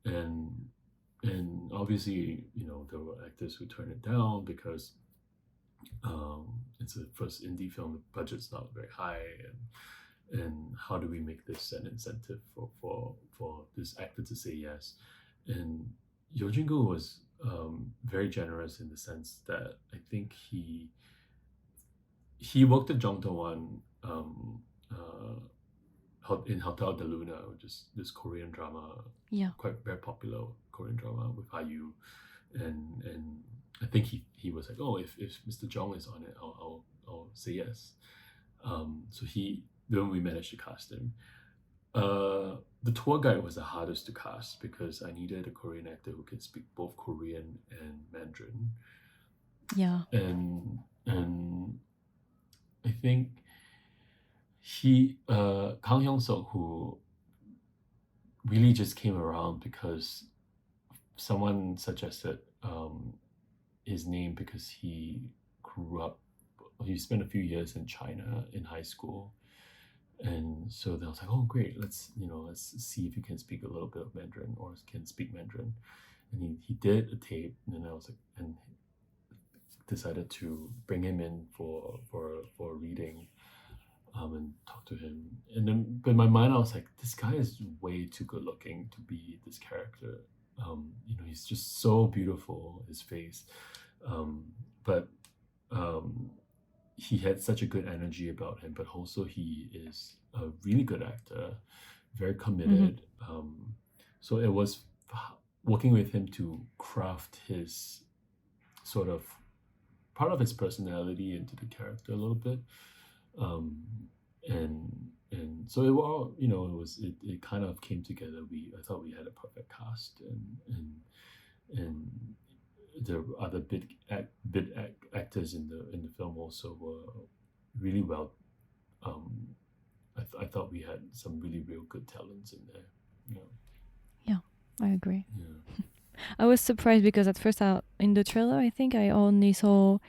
[SPEAKER 2] and obviously, there were actors who turned it down because it's a first indie film, the budget's not very high, and how do we make this an incentive for this actor to say yes? And Yoo Jin-gu was very generous, in the sense that I think he worked at Jong Dong-wan in Hotel de Luna, which is this Korean drama, quite very popular Korean drama with IU, and I think he was like, oh, if Mr. Jong is on it, I'll say yes. So then we managed to cast him. The tour guide was the hardest to cast because I needed a Korean actor who can speak both Korean and Mandarin.
[SPEAKER 1] Yeah.
[SPEAKER 2] And I think Kang Hyung-suk, who really just came around because someone suggested his name because he spent a few years in China in high school. And so they was like, oh great, let's see if you can speak a little bit of Mandarin or can speak Mandarin. And he did a tape, and then I was like, and decided to bring him in for a reading, and talk to him. And then, but in my mind, I was like, this guy is way too good looking to be this character. He's just so beautiful, his face, but he had such a good energy about him. But also, he is a really good actor, very committed. So it was working with him to craft his sort of part of his personality into the character a little bit, and so it all it kind of came together. I thought we had a perfect cast, and the other bit actors in the film also were really well. I thought we had some really real good talents in there.
[SPEAKER 1] Yeah, I agree.
[SPEAKER 2] Yeah.
[SPEAKER 1] I was surprised because at first in the trailer, I think I only saw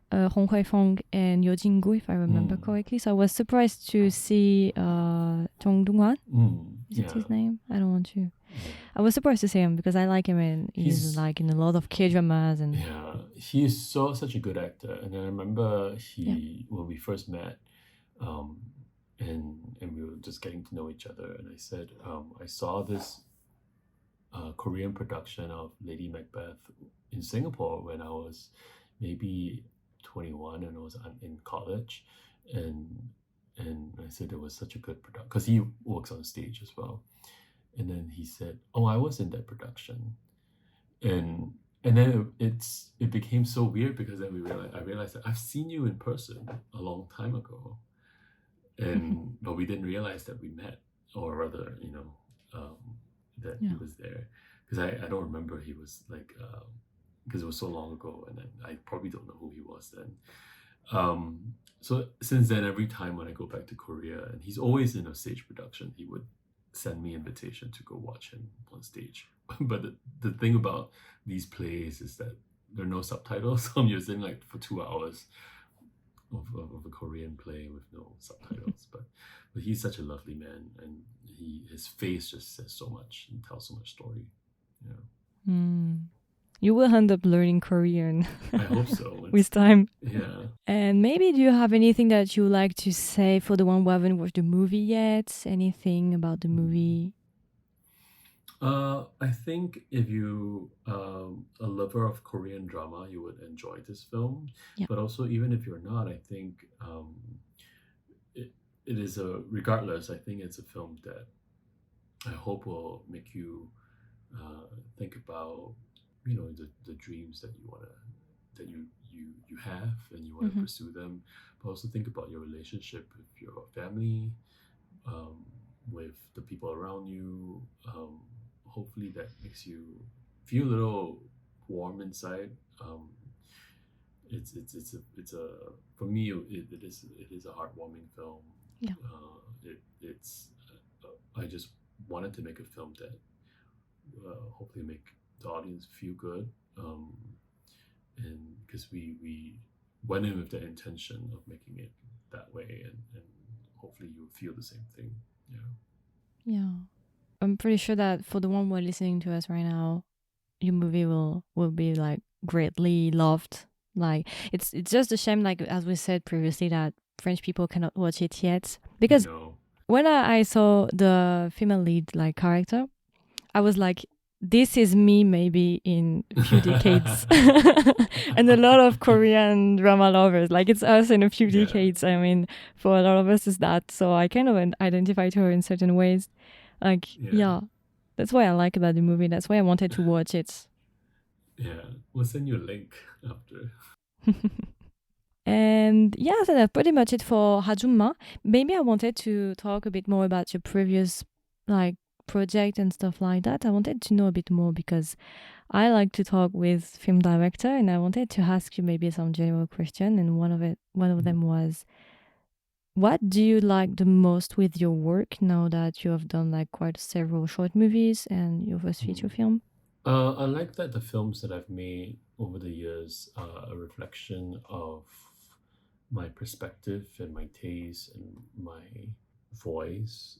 [SPEAKER 1] Hong Huifeng and Yo Jinggu, if I remember correctly. So I was surprised to see Chong Dong-hwan. Is it his name? I don't want to. I was surprised to see him because I like him, and he's like in a lot of K-dramas. And
[SPEAKER 2] yeah, he is such a good actor. And I remember when we first met, and we were just getting to know each other, and I said, I saw this Korean production of Lady Macbeth in Singapore when I was maybe 21 and I was in college, and I said it was such a good production because he works on stage as well. And then he said, oh, I was in that production. And then it became so weird because then I realized that I've seen you in person a long time ago, and but we didn't realize that we met, or rather, that he was there, because I don't remember he was like, because it was so long ago, and then I probably don't know who he was then. So since then, every time when I go back to Korea, and he's always in a stage production, he would send me invitation to go watch him on stage. But the thing about these plays is that there are no subtitles, so I'm using like for 2 hours of a Korean play with no subtitles. But he's such a lovely man, and his face just says so much and tells so much story. Yeah.
[SPEAKER 1] You will end up learning Korean.
[SPEAKER 2] I hope so.
[SPEAKER 1] With time.
[SPEAKER 2] Yeah.
[SPEAKER 1] And maybe do you have anything that you like to say for the one who haven't watched the movie yet? Anything about the movie?
[SPEAKER 2] I think if you a lover of Korean drama, you would enjoy this film.
[SPEAKER 1] Yeah.
[SPEAKER 2] But also, even if you're not, I think it is regardless. I think it's a film that I hope will make you think about the dreams that you have, and you want to pursue them, but also think about your relationship with your family, with the people around you. Hopefully that makes you feel a little warm inside. It's a for me it is a heartwarming film.
[SPEAKER 1] Yeah.
[SPEAKER 2] I just wanted to make a film that hopefully make the audience feel good, and because we went in with the intention of making it that way, and hopefully you feel the same thing.
[SPEAKER 1] Yeah, I'm pretty sure that for the one who are listening to us right now, your movie will be like greatly loved. Like it's just a shame, like as we said previously, that French people cannot watch it yet, because when I saw the female lead like character, I was like, this is me maybe in a few decades. And a lot of Korean drama lovers, like it's us in a few decades. I mean, for a lot of us is that. So I kind of identify to her in certain ways. Like, yeah, that's what I like about the movie. That's why I wanted to watch it.
[SPEAKER 2] Yeah, we'll send you a link after.
[SPEAKER 1] And yeah, so that's pretty much it for Ajoomma. Maybe I wanted to talk a bit more about your previous like project and stuff like that. I wanted to know a bit more because I like to talk with film director, and I wanted to ask you maybe some general question. And one of them was, what do you like the most with your work now that you have done like quite several short movies and your first feature film?
[SPEAKER 2] I like that the films that I've made over the years are a reflection of my perspective and my taste and my voice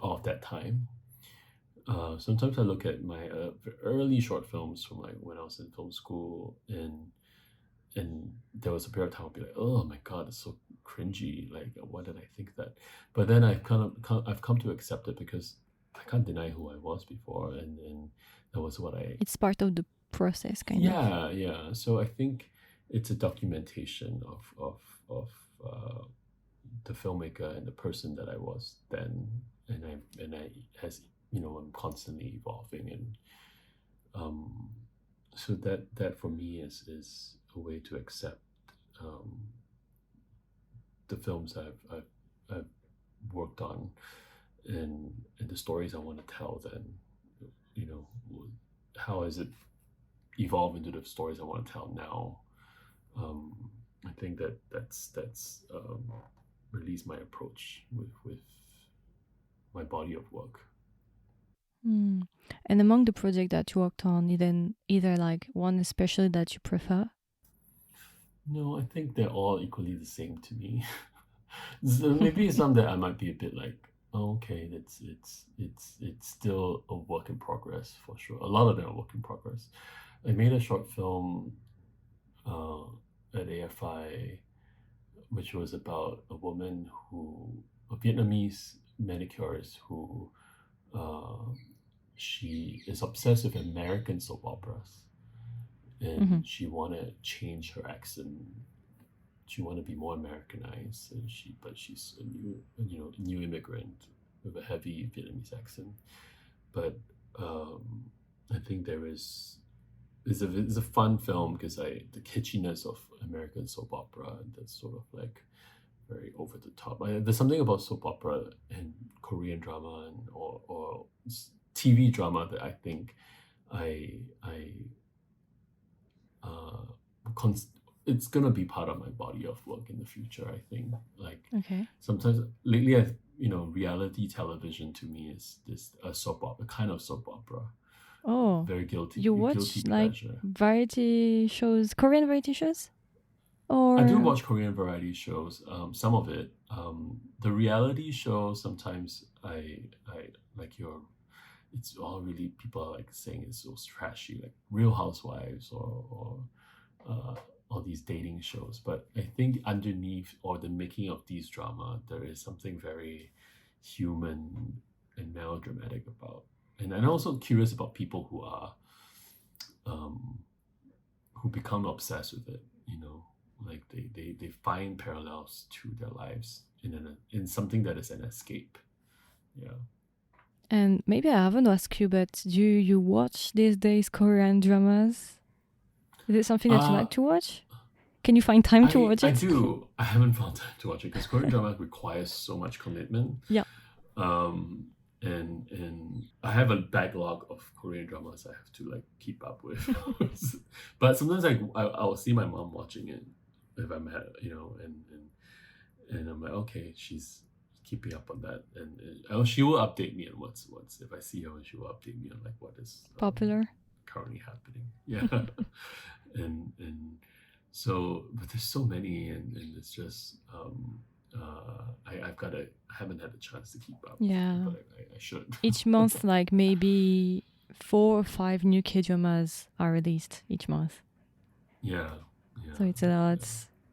[SPEAKER 2] of that time. Sometimes I look at my early short films from like when I was in film school, and there was a period of time I'll be like, oh my god, it's so cringy. Like, why did I think that? But then I've come to accept it because I can't deny who I was before, and that was what I.
[SPEAKER 1] It's part of the process, kind of.
[SPEAKER 2] Yeah. So I think it's a documentation of the filmmaker and the person that I was then, and I has I'm constantly evolving, and so that for me is a way to accept um, the films I've worked on, and the stories I want to tell. Then how has it evolved into the stories I want to tell now? I think that's really is my approach with my body of work.
[SPEAKER 1] And among the projects that you worked on, either like one especially that you prefer?
[SPEAKER 2] No, I think they're all equally the same to me. So maybe some that I might be a bit like, oh, okay, it's still a work in progress for sure. A lot of them are work in progress. I made a short film uh, at AFI, which was about a Vietnamese manicurist who she is obsessed with American soap operas, and she want to change her accent. She want to be more Americanized, and she's a new immigrant with a heavy Vietnamese accent. But I think it's a fun film because the kitschiness of American soap opera, and that's sort of like very over the top. There's something about soap opera and Korean drama or TV drama that I think I uh, it's gonna be part of my body of work in the future. I think like sometimes lately reality television to me is this a soap opera, a kind of soap opera.
[SPEAKER 1] Oh,
[SPEAKER 2] very guilty.
[SPEAKER 1] You watch
[SPEAKER 2] guilty
[SPEAKER 1] like
[SPEAKER 2] pleasure.
[SPEAKER 1] variety shows, Korean variety shows? Or
[SPEAKER 2] I do watch Korean variety shows. Some of it. The reality show sometimes I like your. It's all really people are like saying it's so trashy, like Real Housewives or all these dating shows. But I think underneath or the making of these drama, there is something very human and melodramatic about. And I'm also curious about people who become obsessed with it. Like they find parallels to their lives in something that is an escape. Yeah.
[SPEAKER 1] And maybe I haven't asked you, but do you watch these days Korean dramas? Is it something that you like to watch? Can you find time to watch it?
[SPEAKER 2] I do. I haven't found time to watch it because Korean drama requires so much commitment.
[SPEAKER 1] Yeah.
[SPEAKER 2] And I have a backlog of Korean dramas I have to like keep up with. But sometimes I'll see my mom watching it if I'm at and I'm like, okay, she's keeping up on that, and she will update me on what's if I see her, she will update me on like what is
[SPEAKER 1] popular
[SPEAKER 2] currently happening. Yeah. and so, but there's so many, and it's just I haven't had a chance to keep up.
[SPEAKER 1] Yeah,
[SPEAKER 2] but I should.
[SPEAKER 1] Each month, like maybe 4 or 5 new K-dramas are released each month.
[SPEAKER 2] Yeah.
[SPEAKER 1] So it's a lot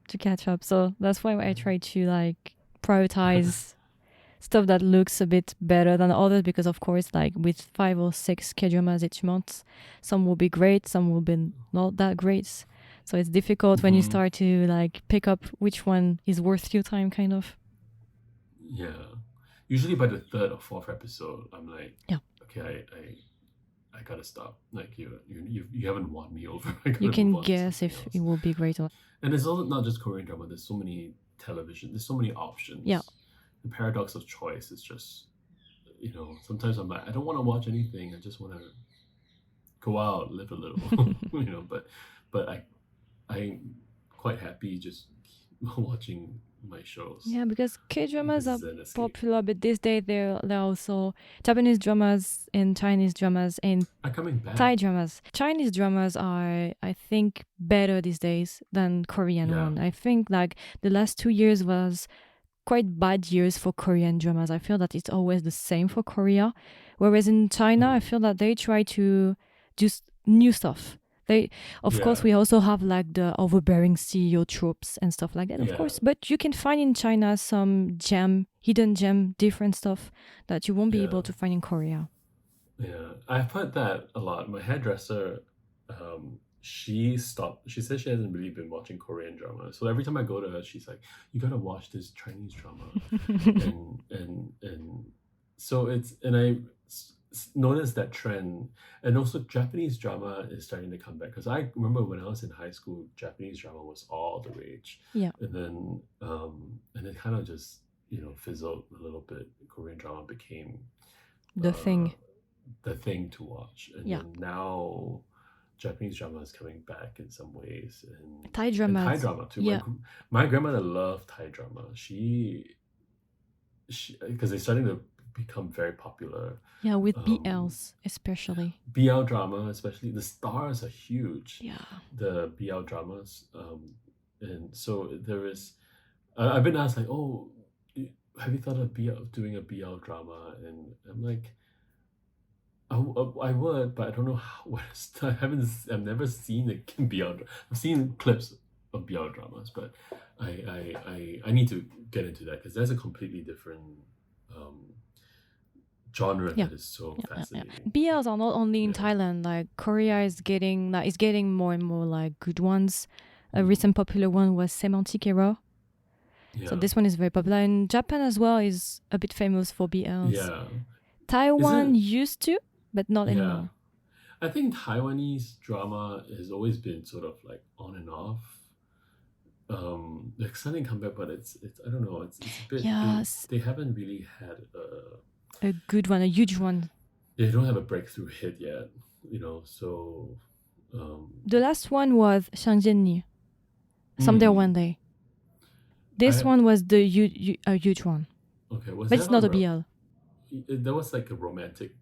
[SPEAKER 1] to catch up. So that's why I try to like prioritize stuff that looks a bit better than others, because of course, like with 5 or 6 K-dramas each month, some will be great, some will be not that great. So it's difficult when you start to like pick up which one is worth your time, kind of.
[SPEAKER 2] Yeah. Usually by the third or fourth episode, I'm like,
[SPEAKER 1] Yeah.
[SPEAKER 2] okay, I gotta stop. Like you haven't won me over. I gotta
[SPEAKER 1] You
[SPEAKER 2] move
[SPEAKER 1] can
[SPEAKER 2] on to
[SPEAKER 1] guess
[SPEAKER 2] something
[SPEAKER 1] if
[SPEAKER 2] else.
[SPEAKER 1] it will be great or
[SPEAKER 2] And it's also not just Korean drama. There's so many television. There's so many options.
[SPEAKER 1] Yeah.
[SPEAKER 2] The paradox of choice is just, sometimes I'm like, I don't want to watch anything. I just want to go out, live a little, But I'm quite happy just watching my shows.
[SPEAKER 1] Yeah, because K-dramas are
[SPEAKER 2] Because it's an escape.
[SPEAKER 1] popular, but these days there are also Japanese dramas and Chinese dramas and
[SPEAKER 2] Are coming back.
[SPEAKER 1] Thai dramas. Chinese dramas are, I think, better these days than Korean
[SPEAKER 2] Yeah.
[SPEAKER 1] one. I think like the last 2 years was quite bad years for Korean dramas. I feel that it's always the same for Korea. Whereas in China, I feel that they try to do new stuff. Of course, we also have like the overbearing CEO tropes and stuff like that, of course. But you can find in China some hidden gem, different stuff that you won't be able to find in Korea.
[SPEAKER 2] Yeah, I've heard that a lot. My hairdresser, she stopped. She said she hasn't really been watching Korean drama. So every time I go to her, she's like, "You gotta watch this Chinese drama," and so I noticed that trend, and also Japanese drama is starting to come back. Because I remember when I was in high school, Japanese drama was all the rage.
[SPEAKER 1] Yeah.
[SPEAKER 2] And then it kind of just fizzled a little bit. Korean drama became
[SPEAKER 1] The thing
[SPEAKER 2] to watch, and
[SPEAKER 1] Yeah.
[SPEAKER 2] then now Japanese drama is coming back in some ways, and
[SPEAKER 1] Thai drama.
[SPEAKER 2] Thai drama too.
[SPEAKER 1] Yeah.
[SPEAKER 2] My grandmother loved Thai drama. She because they're starting to become very popular.
[SPEAKER 1] Yeah, with BLs especially.
[SPEAKER 2] BL drama, especially the stars are huge.
[SPEAKER 1] Yeah.
[SPEAKER 2] The BL dramas, and so there is. I've been asked like, oh, have you thought of doing a BL drama? And I'm like, I would, but I don't know what. I've never seen a BL. I've seen clips of BL dramas, but I need to get into that because that's a completely different genre that is so fascinating.
[SPEAKER 1] BLs are not only in Thailand. Like Korea is getting more and more like good ones. A recent popular one was Semantic Error.
[SPEAKER 2] Yeah.
[SPEAKER 1] So this one is very popular. And Japan as well is a bit famous for BLs.
[SPEAKER 2] Yeah.
[SPEAKER 1] Taiwan used to, but not anymore.
[SPEAKER 2] I think Taiwanese drama has always been sort of like on and off. Like suddenly come back, but it's I don't know, it's a bit they haven't really had
[SPEAKER 1] a good one, a huge one.
[SPEAKER 2] They don't have a breakthrough hit yet, so
[SPEAKER 1] the last one was Shangjian Someday One Day. This one was a huge one.
[SPEAKER 2] Okay,
[SPEAKER 1] but it's not a BL.
[SPEAKER 2] That was like a romantic.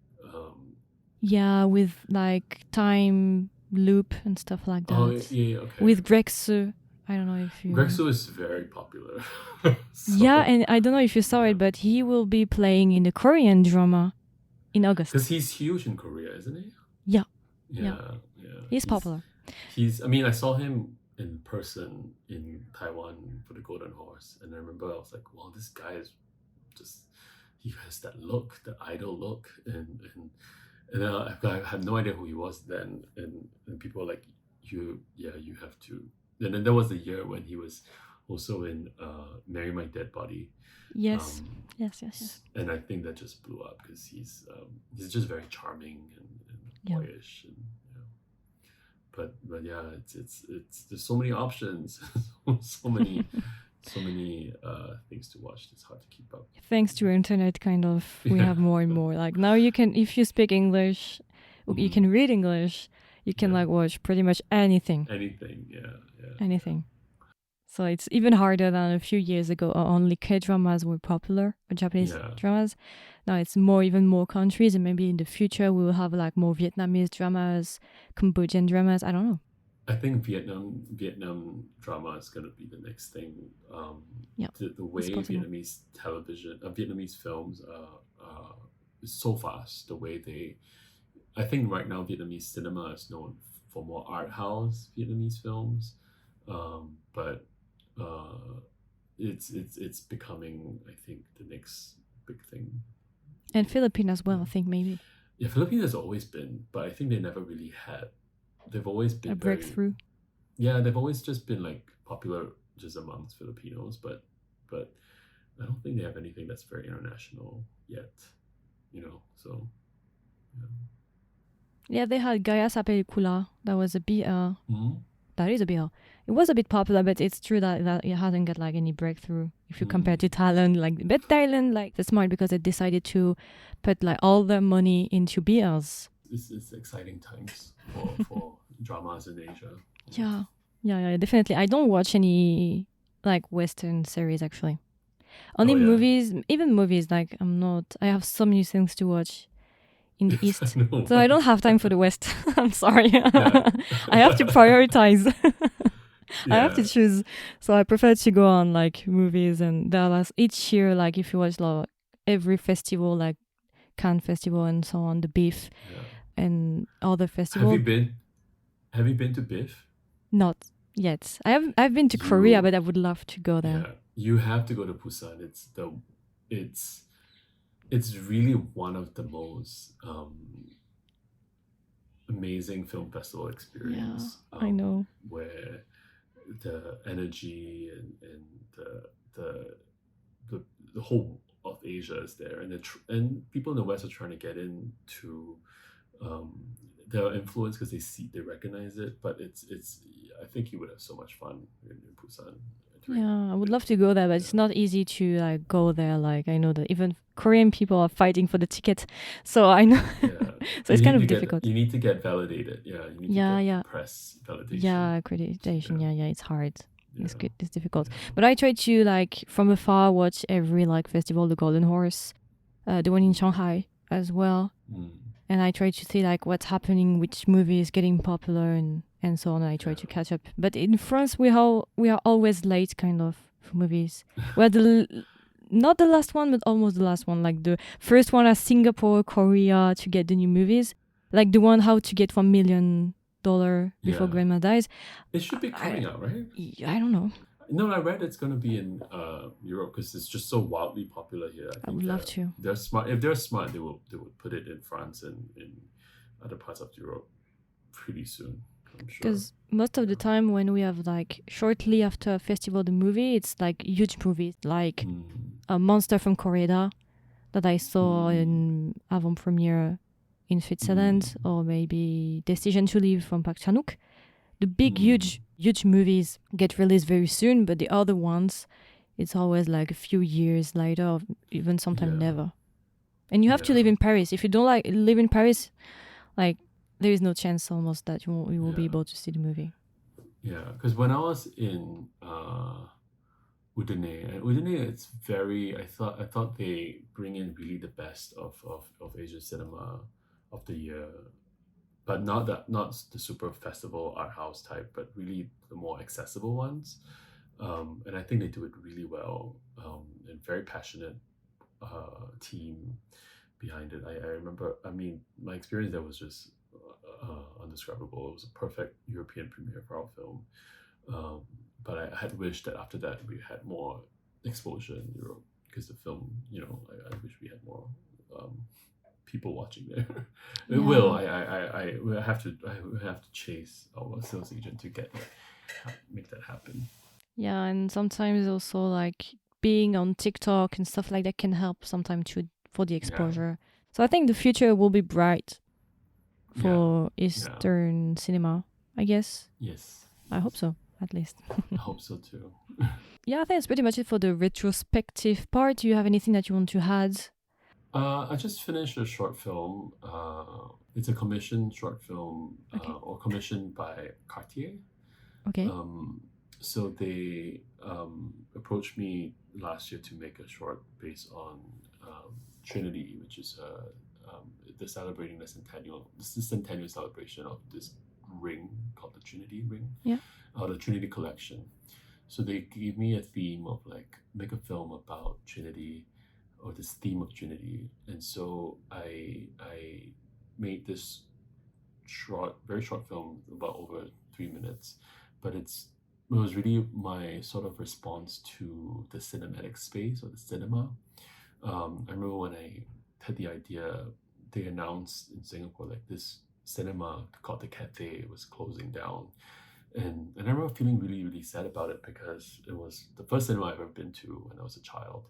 [SPEAKER 1] Yeah, with like time loop and stuff like that.
[SPEAKER 2] Oh yeah, okay.
[SPEAKER 1] With Greg Sue. I don't know if you.
[SPEAKER 2] Greg Sue is very popular.
[SPEAKER 1] Yeah, and I don't know if you saw it, but he will be playing in the Korean drama in August.
[SPEAKER 2] Because he's huge in Korea, isn't he?
[SPEAKER 1] Yeah.
[SPEAKER 2] Yeah.
[SPEAKER 1] He's popular.
[SPEAKER 2] I mean, I saw him in person in Taiwan for the Golden Horse, and I remember I was like, wow, this guy is just, he has that look, that idol look, and I had no idea who he was then, and people were like, you have to. And then there was the year when he was also in Marry My Dead Body.
[SPEAKER 1] Yes. Yes.
[SPEAKER 2] And I think that just blew up because he's just very charming and boyish, and but yeah, it's there's so many options, so many things to watch. It's hard to keep up. Thanks to
[SPEAKER 1] internet, kind of, we have more and more. Like now, you can, if you speak English, you can read English. You can like watch pretty much anything.
[SPEAKER 2] Anything.
[SPEAKER 1] Anything. So it's even harder than a few years ago. Only K-dramas were popular, or Japanese dramas. Now it's even more countries, and maybe in the future we will have like more Vietnamese dramas, Cambodian dramas. I don't know.
[SPEAKER 2] I think Vietnam drama is going to be the next thing. The way Vietnamese television, Vietnamese films is so fast. The way I think right now Vietnamese cinema is known for more art house Vietnamese films, but it's becoming, I think, the next big thing.
[SPEAKER 1] And Philippines as well, I think maybe.
[SPEAKER 2] Yeah, Philippines has always been, but I think they never really had. They've always been
[SPEAKER 1] A breakthrough.
[SPEAKER 2] they've always just been like popular just amongst Filipinos, but I don't think they have anything that's very international yet. So yeah.
[SPEAKER 1] Yeah, they had Gaya sa Pelikula. That was a BL.
[SPEAKER 2] Mm-hmm.
[SPEAKER 1] That is a BL. It was a bit popular, but it's true that it hasn't got like any breakthrough if you compare to Thailand. But Thailand, like, they're smart because they decided to put like all their money into BLs.
[SPEAKER 2] It's exciting times for dramas in Asia.
[SPEAKER 1] Yeah, definitely. I don't watch any like Western series actually. Only movies, even movies. Like I have so many things to watch in the East, so I don't have time for the West. I'm sorry. I have to prioritize. I have to choose. So I prefer to go on like movies, and each year, like if you watch like every festival, like Cannes Festival and so on, the BIFF and other festivals.
[SPEAKER 2] Have you been to BIFF?
[SPEAKER 1] Not yet. I've been to Korea, but I would love to go there.
[SPEAKER 2] Yeah, you have to go to Busan. It's really one of the most amazing film festival experience.
[SPEAKER 1] I know.
[SPEAKER 2] Where the energy and the whole of Asia is there, and people in the West are trying to get into their influence because they recognize it. But it's I think you would have so much fun in Busan.
[SPEAKER 1] Yeah, I would love to go there, but it's not easy to like go there. Like I know that even Korean people are fighting for the ticket, so I know. So it's kind of difficult.
[SPEAKER 2] You need to get validated. Yeah, you need to get press validation.
[SPEAKER 1] Yeah, accreditation. Yeah, it's hard. It's good. It's difficult. But I try to like from afar watch every like festival, the Golden Horse, the one in Shanghai as well. And I try to see like what's happening, which movie is getting popular and so on. And I try to catch up. But in France, we are always late kind of for movies. We're not the last one, but almost the last one. Like the first one are Singapore, Korea to get the new movies. Like the one How to Get $1 Million Before Grandma Dies.
[SPEAKER 2] It should be coming out, right?
[SPEAKER 1] I don't know.
[SPEAKER 2] No, I read it's going to be in Europe because it's just so wildly popular here.
[SPEAKER 1] I would love to.
[SPEAKER 2] They're smart. If they're smart, they would put it in France and in other parts of Europe pretty soon. I'm sure.
[SPEAKER 1] Because most of the time when we have like shortly after a festival the movie, it's like huge movies like a Monster from Korea that I saw in avant-premiere in Switzerland, or maybe Decision to Live from Park Chan-wook. The big, huge movies get released very soon, but the other ones, it's always like a few years later, or even sometimes never. And you have to live in Paris. If you don't live in Paris, like there is no chance almost that you will be able to see the movie.
[SPEAKER 2] Yeah, because when I was in Udine, it's very. I thought they bring in really the best of Asian cinema of the year. But not the super festival art house type, but really the more accessible ones. And I think they do it really well. And very passionate team behind it. I remember, my experience there was just undescribable. It was a perfect European premiere for our film. But I had wished that after that we had more exposure in Europe because the film, I wish we had more people watching there. It will. I have to chase our sales agent to make that happen. Yeah,
[SPEAKER 1] and sometimes also like being on TikTok and stuff like that can help sometimes for the exposure. So I think the future will be bright for Eastern cinema, I guess.
[SPEAKER 2] Yes.
[SPEAKER 1] I hope so, at least.
[SPEAKER 2] I hope so too.
[SPEAKER 1] Yeah, I think that's pretty much it for the retrospective part. Do you have anything that you want to add?
[SPEAKER 2] I just finished a short film. It's a commissioned short film, or commissioned by Cartier.
[SPEAKER 1] Okay.
[SPEAKER 2] So they approached me last year to make a short based on Trinity, which is the centennial celebration of this ring called the Trinity ring.
[SPEAKER 1] Yeah.
[SPEAKER 2] Or the Trinity collection. So they gave me a theme of like make a film about Trinity, or this theme of Trinity, and so I made this very short film about over 3 minutes, but it was really my sort of response to the cinematic space or the cinema, I remember when I had the idea, they announced in Singapore like this cinema called the Cafe was closing down, and I remember feeling really really sad about it because it was the first cinema I've ever been to when I was a child.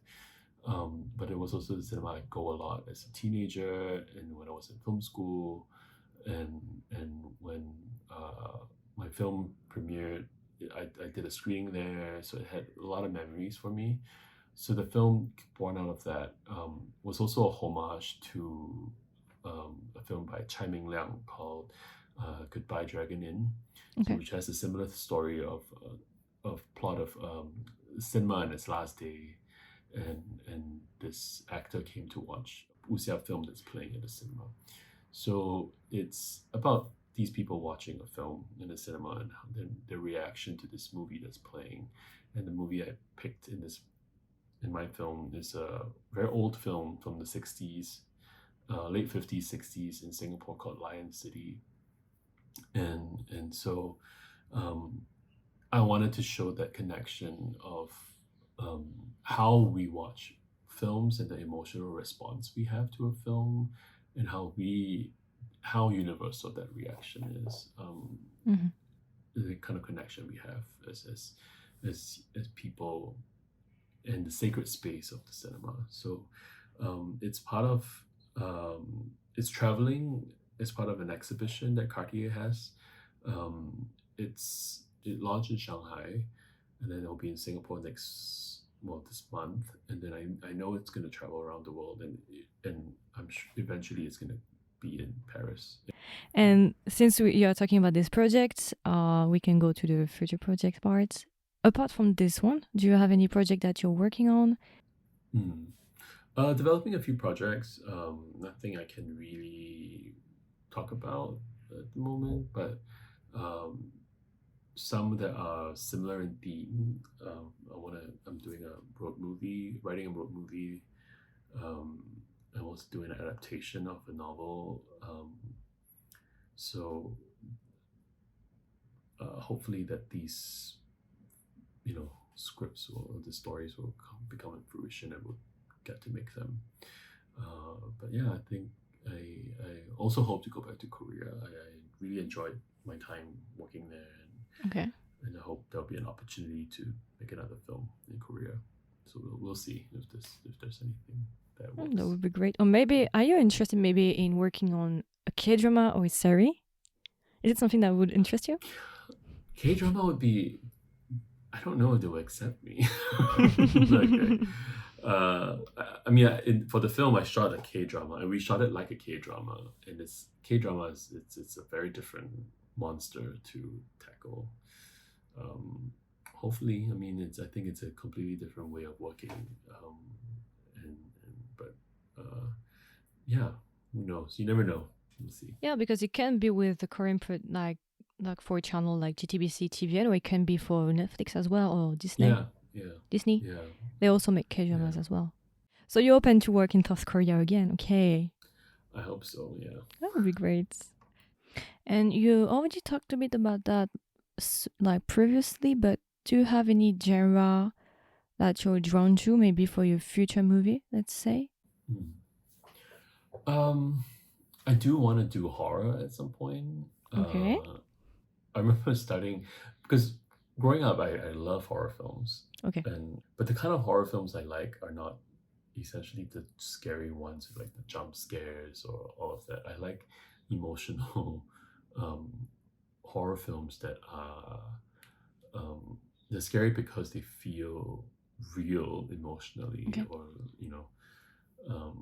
[SPEAKER 2] But it was also the cinema I go a lot as a teenager and when I was in film school, and when uh, my film premiered, I did a screening there, so it had a lot of memories for me. So the film born out of that was also a homage to a film by Chai Ming Liang called Goodbye Dragon Inn, so
[SPEAKER 1] Okay.
[SPEAKER 2] which has a similar story of plot of cinema in its last day, and this actor came to watch wuxia film that's playing at the cinema. So it's about these people watching a film in the cinema and their reaction to this movie that's playing. And the movie I picked in my film is a very old film from the 60s, late 50s, 60s in Singapore called Lion City. And so um, I wanted to show that connection of um, how we watch films and the emotional response we have to a film, and how universal that reaction is,
[SPEAKER 1] Mm-hmm.
[SPEAKER 2] the kind of connection we have as people in the sacred space of the cinema. So it's part of it's traveling. It's part of an exhibition that Cartier has. It launched in Shanghai, and then it'll be in Singapore this month, and then I know it's going to travel around the world, and I'm sure eventually it's going to be in Paris.
[SPEAKER 1] And since you are talking about this project, we can go to the future project part. Apart from this one, do you have any project that you're working on?
[SPEAKER 2] Mm. Developing a few projects. Nothing I can really talk about at the moment, but um, some that are similar in theme. I'm doing a road movie, writing a road movie. Um, I'm also doing an adaptation of a novel. So hopefully that these, scripts or the stories will become in fruition and we'll get to make them. But yeah, I think I also hope to go back to Korea. I really enjoyed my time working there,
[SPEAKER 1] Okay.
[SPEAKER 2] and I hope there'll be an opportunity to make another film in Korea. So we'll see if there's anything that
[SPEAKER 1] That
[SPEAKER 2] works.
[SPEAKER 1] would be great. Or maybe, are you interested maybe in working on a K drama or a series? Is it something that would interest you?
[SPEAKER 2] K drama would be. I don't know if they will accept me. Like, I mean, for the film, I shot a K drama, and we shot it like a K drama. And this K drama it's a very different monster to tackle. Um, Hopefully, I mean, I think it's a completely different way of working. But yeah, who knows? You never know. We'll see.
[SPEAKER 1] Yeah, because it can be with the Korean like for a channel like GTBC TVN, or it can be for Netflix as well, or Disney.
[SPEAKER 2] Yeah, yeah,
[SPEAKER 1] Disney.
[SPEAKER 2] yeah,
[SPEAKER 1] They also make K dramas
[SPEAKER 2] yeah.
[SPEAKER 1] as well. So you're open to work in South Korea again? Okay,
[SPEAKER 2] I hope so. Yeah.
[SPEAKER 1] that would be great. And you already talked a bit about that, like previously, but do you have any genre that you're drawn to, maybe for your future movie? Let's say.
[SPEAKER 2] Hmm. Um, I do want to do horror at some point.
[SPEAKER 1] Okay.
[SPEAKER 2] I remember studying because growing up, I love horror films,
[SPEAKER 1] Okay.
[SPEAKER 2] but the kind of horror films I like are not essentially the scary ones with like the jump scares or all of that. I like emotional um, horror films that are they're scary because they feel real emotionally,
[SPEAKER 1] Okay.
[SPEAKER 2] or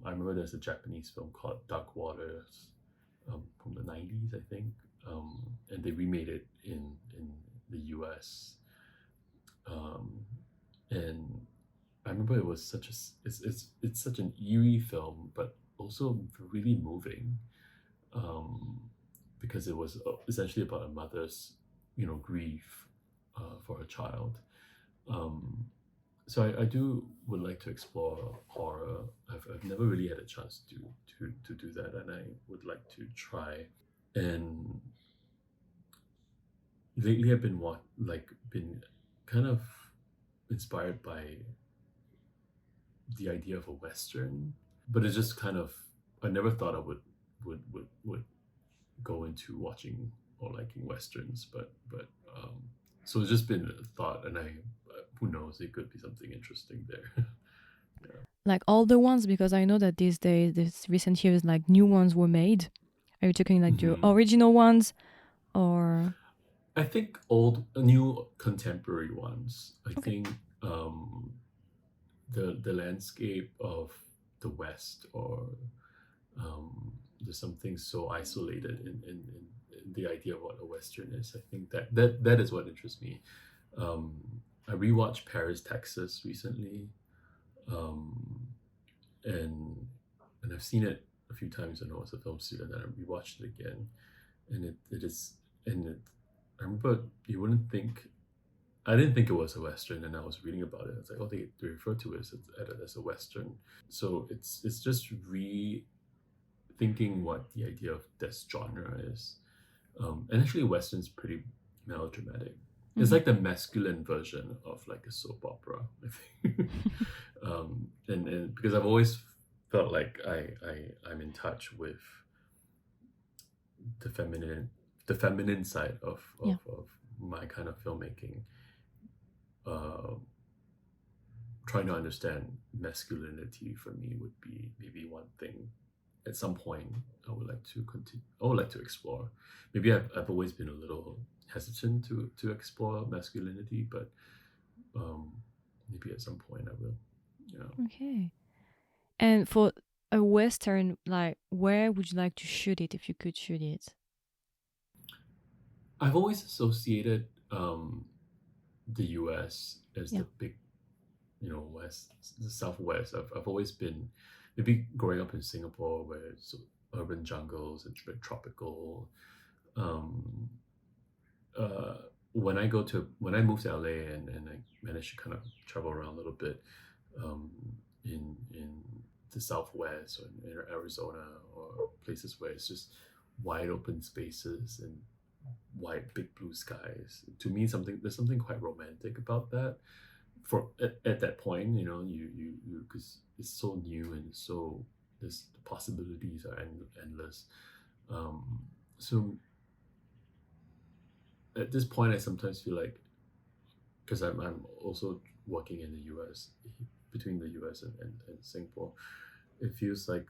[SPEAKER 2] I remember there's a Japanese film called Dark Waters from the 90s, I think, and they remade it in the US. Um, and I remember it was it's such an eerie film, but also really moving, um, because it was essentially about a mother's grief for her child. Um, so I do would like to explore horror. I've never really had a chance to do that, and I would like to try. And lately, I've been kind of inspired by the idea of a Western, but it's just kind of, I never thought I would go into watching or liking Westerns, but so it's just been a thought, and I who knows, it could be something interesting there. Yeah.
[SPEAKER 1] Like all the ones, because I know that these days, this recent years, like new ones were made. Are you talking like the
[SPEAKER 2] Hmm.
[SPEAKER 1] original ones or?
[SPEAKER 2] I think old, new, contemporary ones. I
[SPEAKER 1] Okay.
[SPEAKER 2] think um, the landscape of the West, or there's something so isolated in the idea of what a Western is. I think that is what interests me. Um, I rewatched Paris, Texas recently, um, and and I've seen it a few times when I was a film student, and I rewatched it again, and it is, and it, I remember you wouldn't think, I didn't think it was a Western, and I was reading about it. It's like, oh, they refer to it as a Western. So it's just rethinking what the idea of this genre is. And actually, Western's pretty melodramatic. It's
[SPEAKER 1] Mm-hmm.
[SPEAKER 2] like the masculine version of like a soap opera, I think. And because I've always felt like I'm in touch with the feminine the feminine side
[SPEAKER 1] Yeah.
[SPEAKER 2] of my kind of filmmaking. Uh, Trying to understand masculinity for me would be maybe one thing at some point I would like to continue. I would like to explore. Maybe I've always been a little hesitant to explore masculinity, but um, maybe at some point I will. Yeah.
[SPEAKER 1] Okay. And for a Western, like, where would you like to shoot it if you could shoot it?
[SPEAKER 2] I've always associated the U.S. as
[SPEAKER 1] Yeah.
[SPEAKER 2] the big, West, the Southwest. I've always been, maybe growing up in Singapore, where it's urban jungles, it's very tropical. Um, uh, when I moved to LA, and I managed to kind of travel around a little bit, um, in the Southwest or in Arizona, or places where it's just wide open spaces and wide big blue skies. To me, there's something quite romantic about that. For at that point, you because it's so new, and so this the possibilities are endless. Um, so at this point, I sometimes feel like, because I'm also working in the U.S., between the U.S. and Singapore, it feels like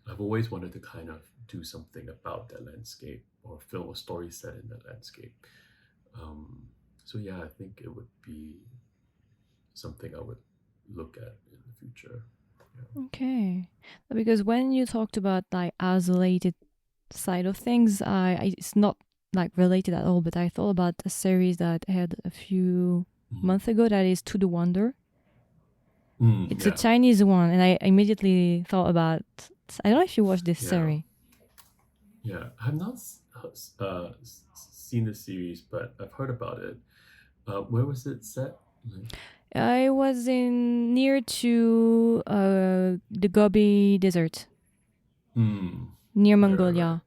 [SPEAKER 2] I've always wanted to kind of do something about that landscape, or film a story set in that landscape. Um, so yeah, I think it would be something I would look at in the future. Yeah.
[SPEAKER 1] Okay. Because when you talked about like isolated side of things, it's not like related at all, but I thought about a series that I had a few
[SPEAKER 2] Mm.
[SPEAKER 1] months ago that is To the Wonder. It's a
[SPEAKER 2] Yeah,
[SPEAKER 1] Chinese one, and I immediately thought about. I don't know if you watched this
[SPEAKER 2] yeah,
[SPEAKER 1] series.
[SPEAKER 2] yeah. I've not seen the series, but I've heard about it. Where was it set? Like,
[SPEAKER 1] I was in near to the Gobi Desert, near
[SPEAKER 2] right.
[SPEAKER 1] Mongolia,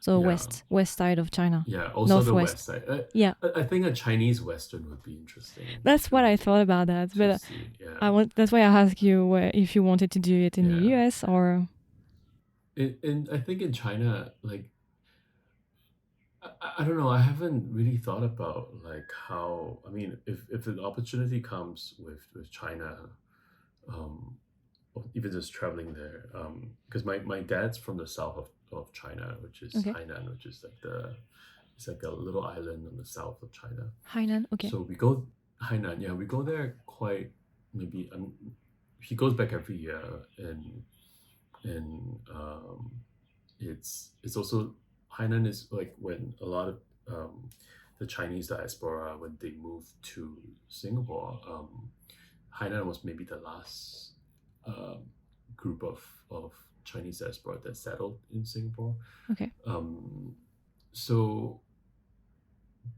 [SPEAKER 1] so
[SPEAKER 2] Yeah,
[SPEAKER 1] west side of China,
[SPEAKER 2] yeah. Also the
[SPEAKER 1] northwest.
[SPEAKER 2] West Side.
[SPEAKER 1] Yeah,
[SPEAKER 2] I think a Chinese Western would be interesting
[SPEAKER 1] that's what I thought about that.
[SPEAKER 2] to
[SPEAKER 1] But
[SPEAKER 2] see. Yeah,
[SPEAKER 1] I want. That's why I asked you if you wanted to do it in the
[SPEAKER 2] yeah.
[SPEAKER 1] U.S. or.
[SPEAKER 2] And I think in China, like, I don't know. I haven't really thought about like how. I mean, if an opportunity comes with China, um, or even just traveling there, because my dad's from the south of China, which is
[SPEAKER 1] Okay.
[SPEAKER 2] Hainan, which is like it's like a little island on the south of China.
[SPEAKER 1] Hainan. Okay.
[SPEAKER 2] So we go Hainan, yeah, we go there quite, maybe. He goes back every year, and it's also, Hainan is like when a lot of the Chinese diaspora, when they moved to Singapore, Hainan was maybe the last um, group of Chinese diaspora that settled in Singapore.
[SPEAKER 1] Okay.
[SPEAKER 2] Um, so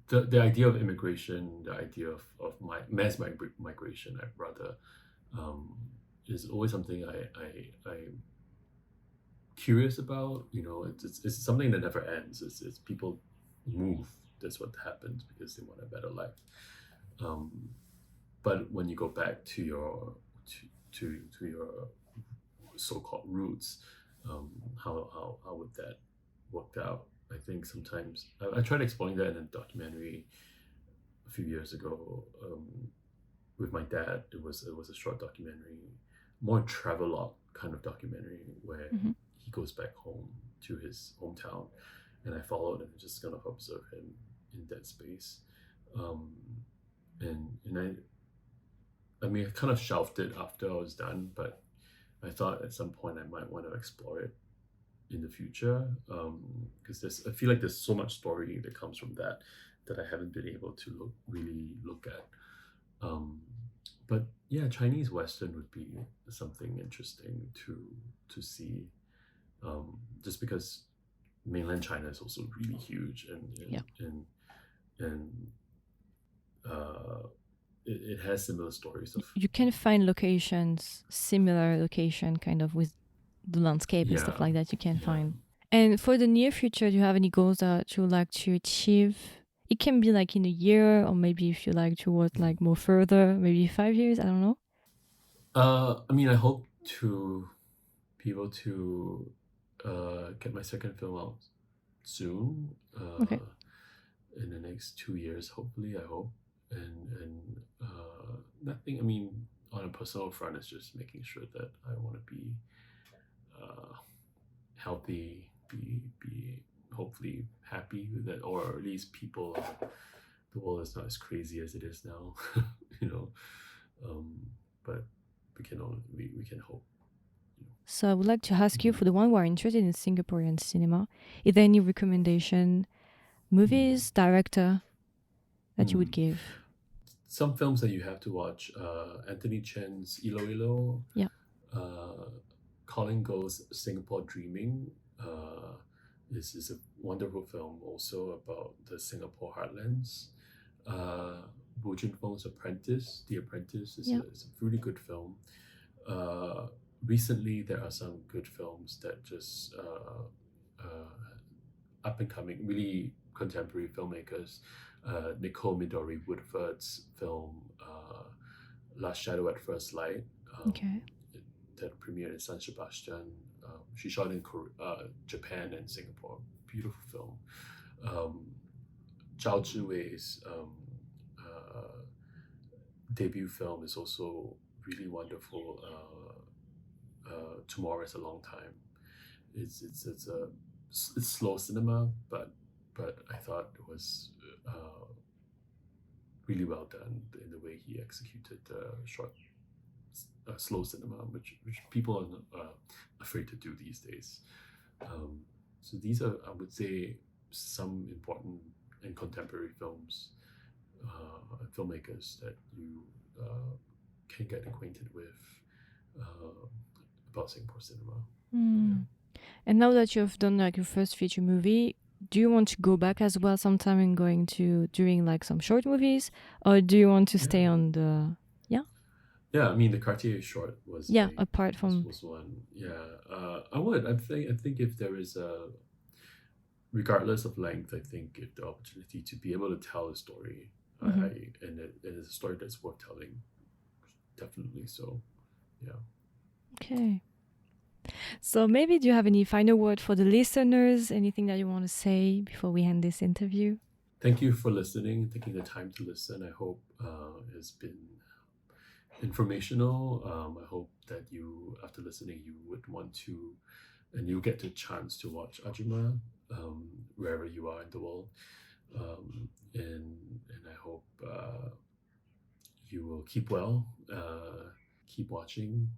[SPEAKER 2] the idea of immigration, the idea of migration, rather, um, is always something I'm curious about. It's something that never ends. It's people move. That's what happens because they want a better life. Um, but when you go back to to your so-called roots, how would that worked out? I think sometimes I tried exploring that in a documentary a few years ago with my dad. It was a short documentary, more travelogue kind of documentary where he goes back home to his hometown, and I followed and just kind of observe him in that space. And I mean, I kind of shelved it after I was done, but I thought at some point I might want to explore it in the future, because I feel like there's so much story that comes from that I haven't been able to really look at. But yeah, Chinese Western would be something interesting to see, just because mainland China is also really huge, and it has similar stories of.
[SPEAKER 1] You can find locations, similar location, kind of with the landscape and stuff like that. You can find. And for the near future, do you have any goals that you would like to achieve? It can be like in a year, or maybe if you like to work like more further, maybe 5 years. I don't know.
[SPEAKER 2] I mean, I hope to be able to get my second film out soon.
[SPEAKER 1] Okay.
[SPEAKER 2] In the next 2 years, hopefully. I hope, and nothing. I mean, on a personal front, it's just making sure that I want to be healthy, be hopefully happy with it, or at least people. The world is not as crazy as it is now, you know. But we can hope.
[SPEAKER 1] So I would like to ask you, for the one who are interested in Singaporean cinema, is there any recommendation, movies, director that you would give?
[SPEAKER 2] Some films that you have to watch: Anthony Chen's Ilo Ilo, Colin Go's Singapore Dreaming is a wonderful film also about the Singapore heartlands. Wu Junfeng's The Apprentice is a really good film. Recently, there are some good films that just up and coming, really contemporary filmmakers. Nicole Midori Woodford's film Last Shadow at First Light, that premiered in San Sebastian. She shot in Japan and Singapore. Beautiful film. Zhao Zhiwei's debut film is also really wonderful. Tomorrow is a Long Time. It's slow cinema, but I thought it was really well done in the way he executed short, slow cinema, which people are not afraid to do these days. So these are, I would say, some important and contemporary filmmakers that you can get acquainted with about Singapore cinema.
[SPEAKER 1] And now that you've done like your first feature movie, do you want to go back as well sometime and doing like some short movies, or do you want to stay on the
[SPEAKER 2] I mean, the Cartier short was
[SPEAKER 1] apart from
[SPEAKER 2] was one. I would. I think if there is regardless of length, I think if the opportunity to be able to tell a story, and it is a story that's worth telling, definitely so.
[SPEAKER 1] Okay. So maybe do you have any final word for the listeners? Anything that you want to say before we end this interview?
[SPEAKER 2] Thank you for listening, taking the time to listen. I hope it's been informational. I hope that you, after listening, you would want to, and you get the chance to watch Ajoomma wherever you are in the world. And I hope you will keep well, keep watching,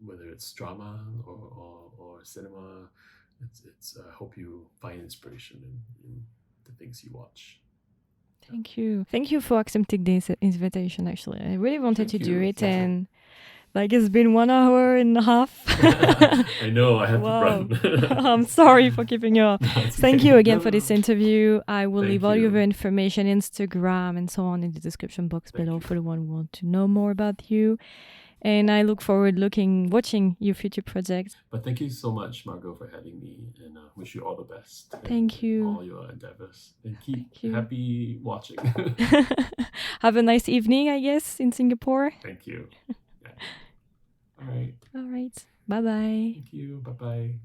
[SPEAKER 2] whether it's drama or cinema. It's I hope you find inspiration in the things you watch.
[SPEAKER 1] Thank you. Thank you for accepting this invitation, actually. I really wanted to do it, and like it's been 1 hour and a half.
[SPEAKER 2] I know, I had to run.
[SPEAKER 1] I'm sorry for keeping you up. Thank you again for this interview. I will leave all your information, Instagram and so on, in the description box below for the one who want to know more about you. And I look forward watching your future projects.
[SPEAKER 2] But thank you so much, Margot, for having me, and wish you all the best.
[SPEAKER 1] Thank you.
[SPEAKER 2] All your endeavors. And keep happy watching.
[SPEAKER 1] Have a nice evening, I guess, in Singapore.
[SPEAKER 2] Thank you. All right.
[SPEAKER 1] All right. Bye bye.
[SPEAKER 2] Thank you. Bye bye.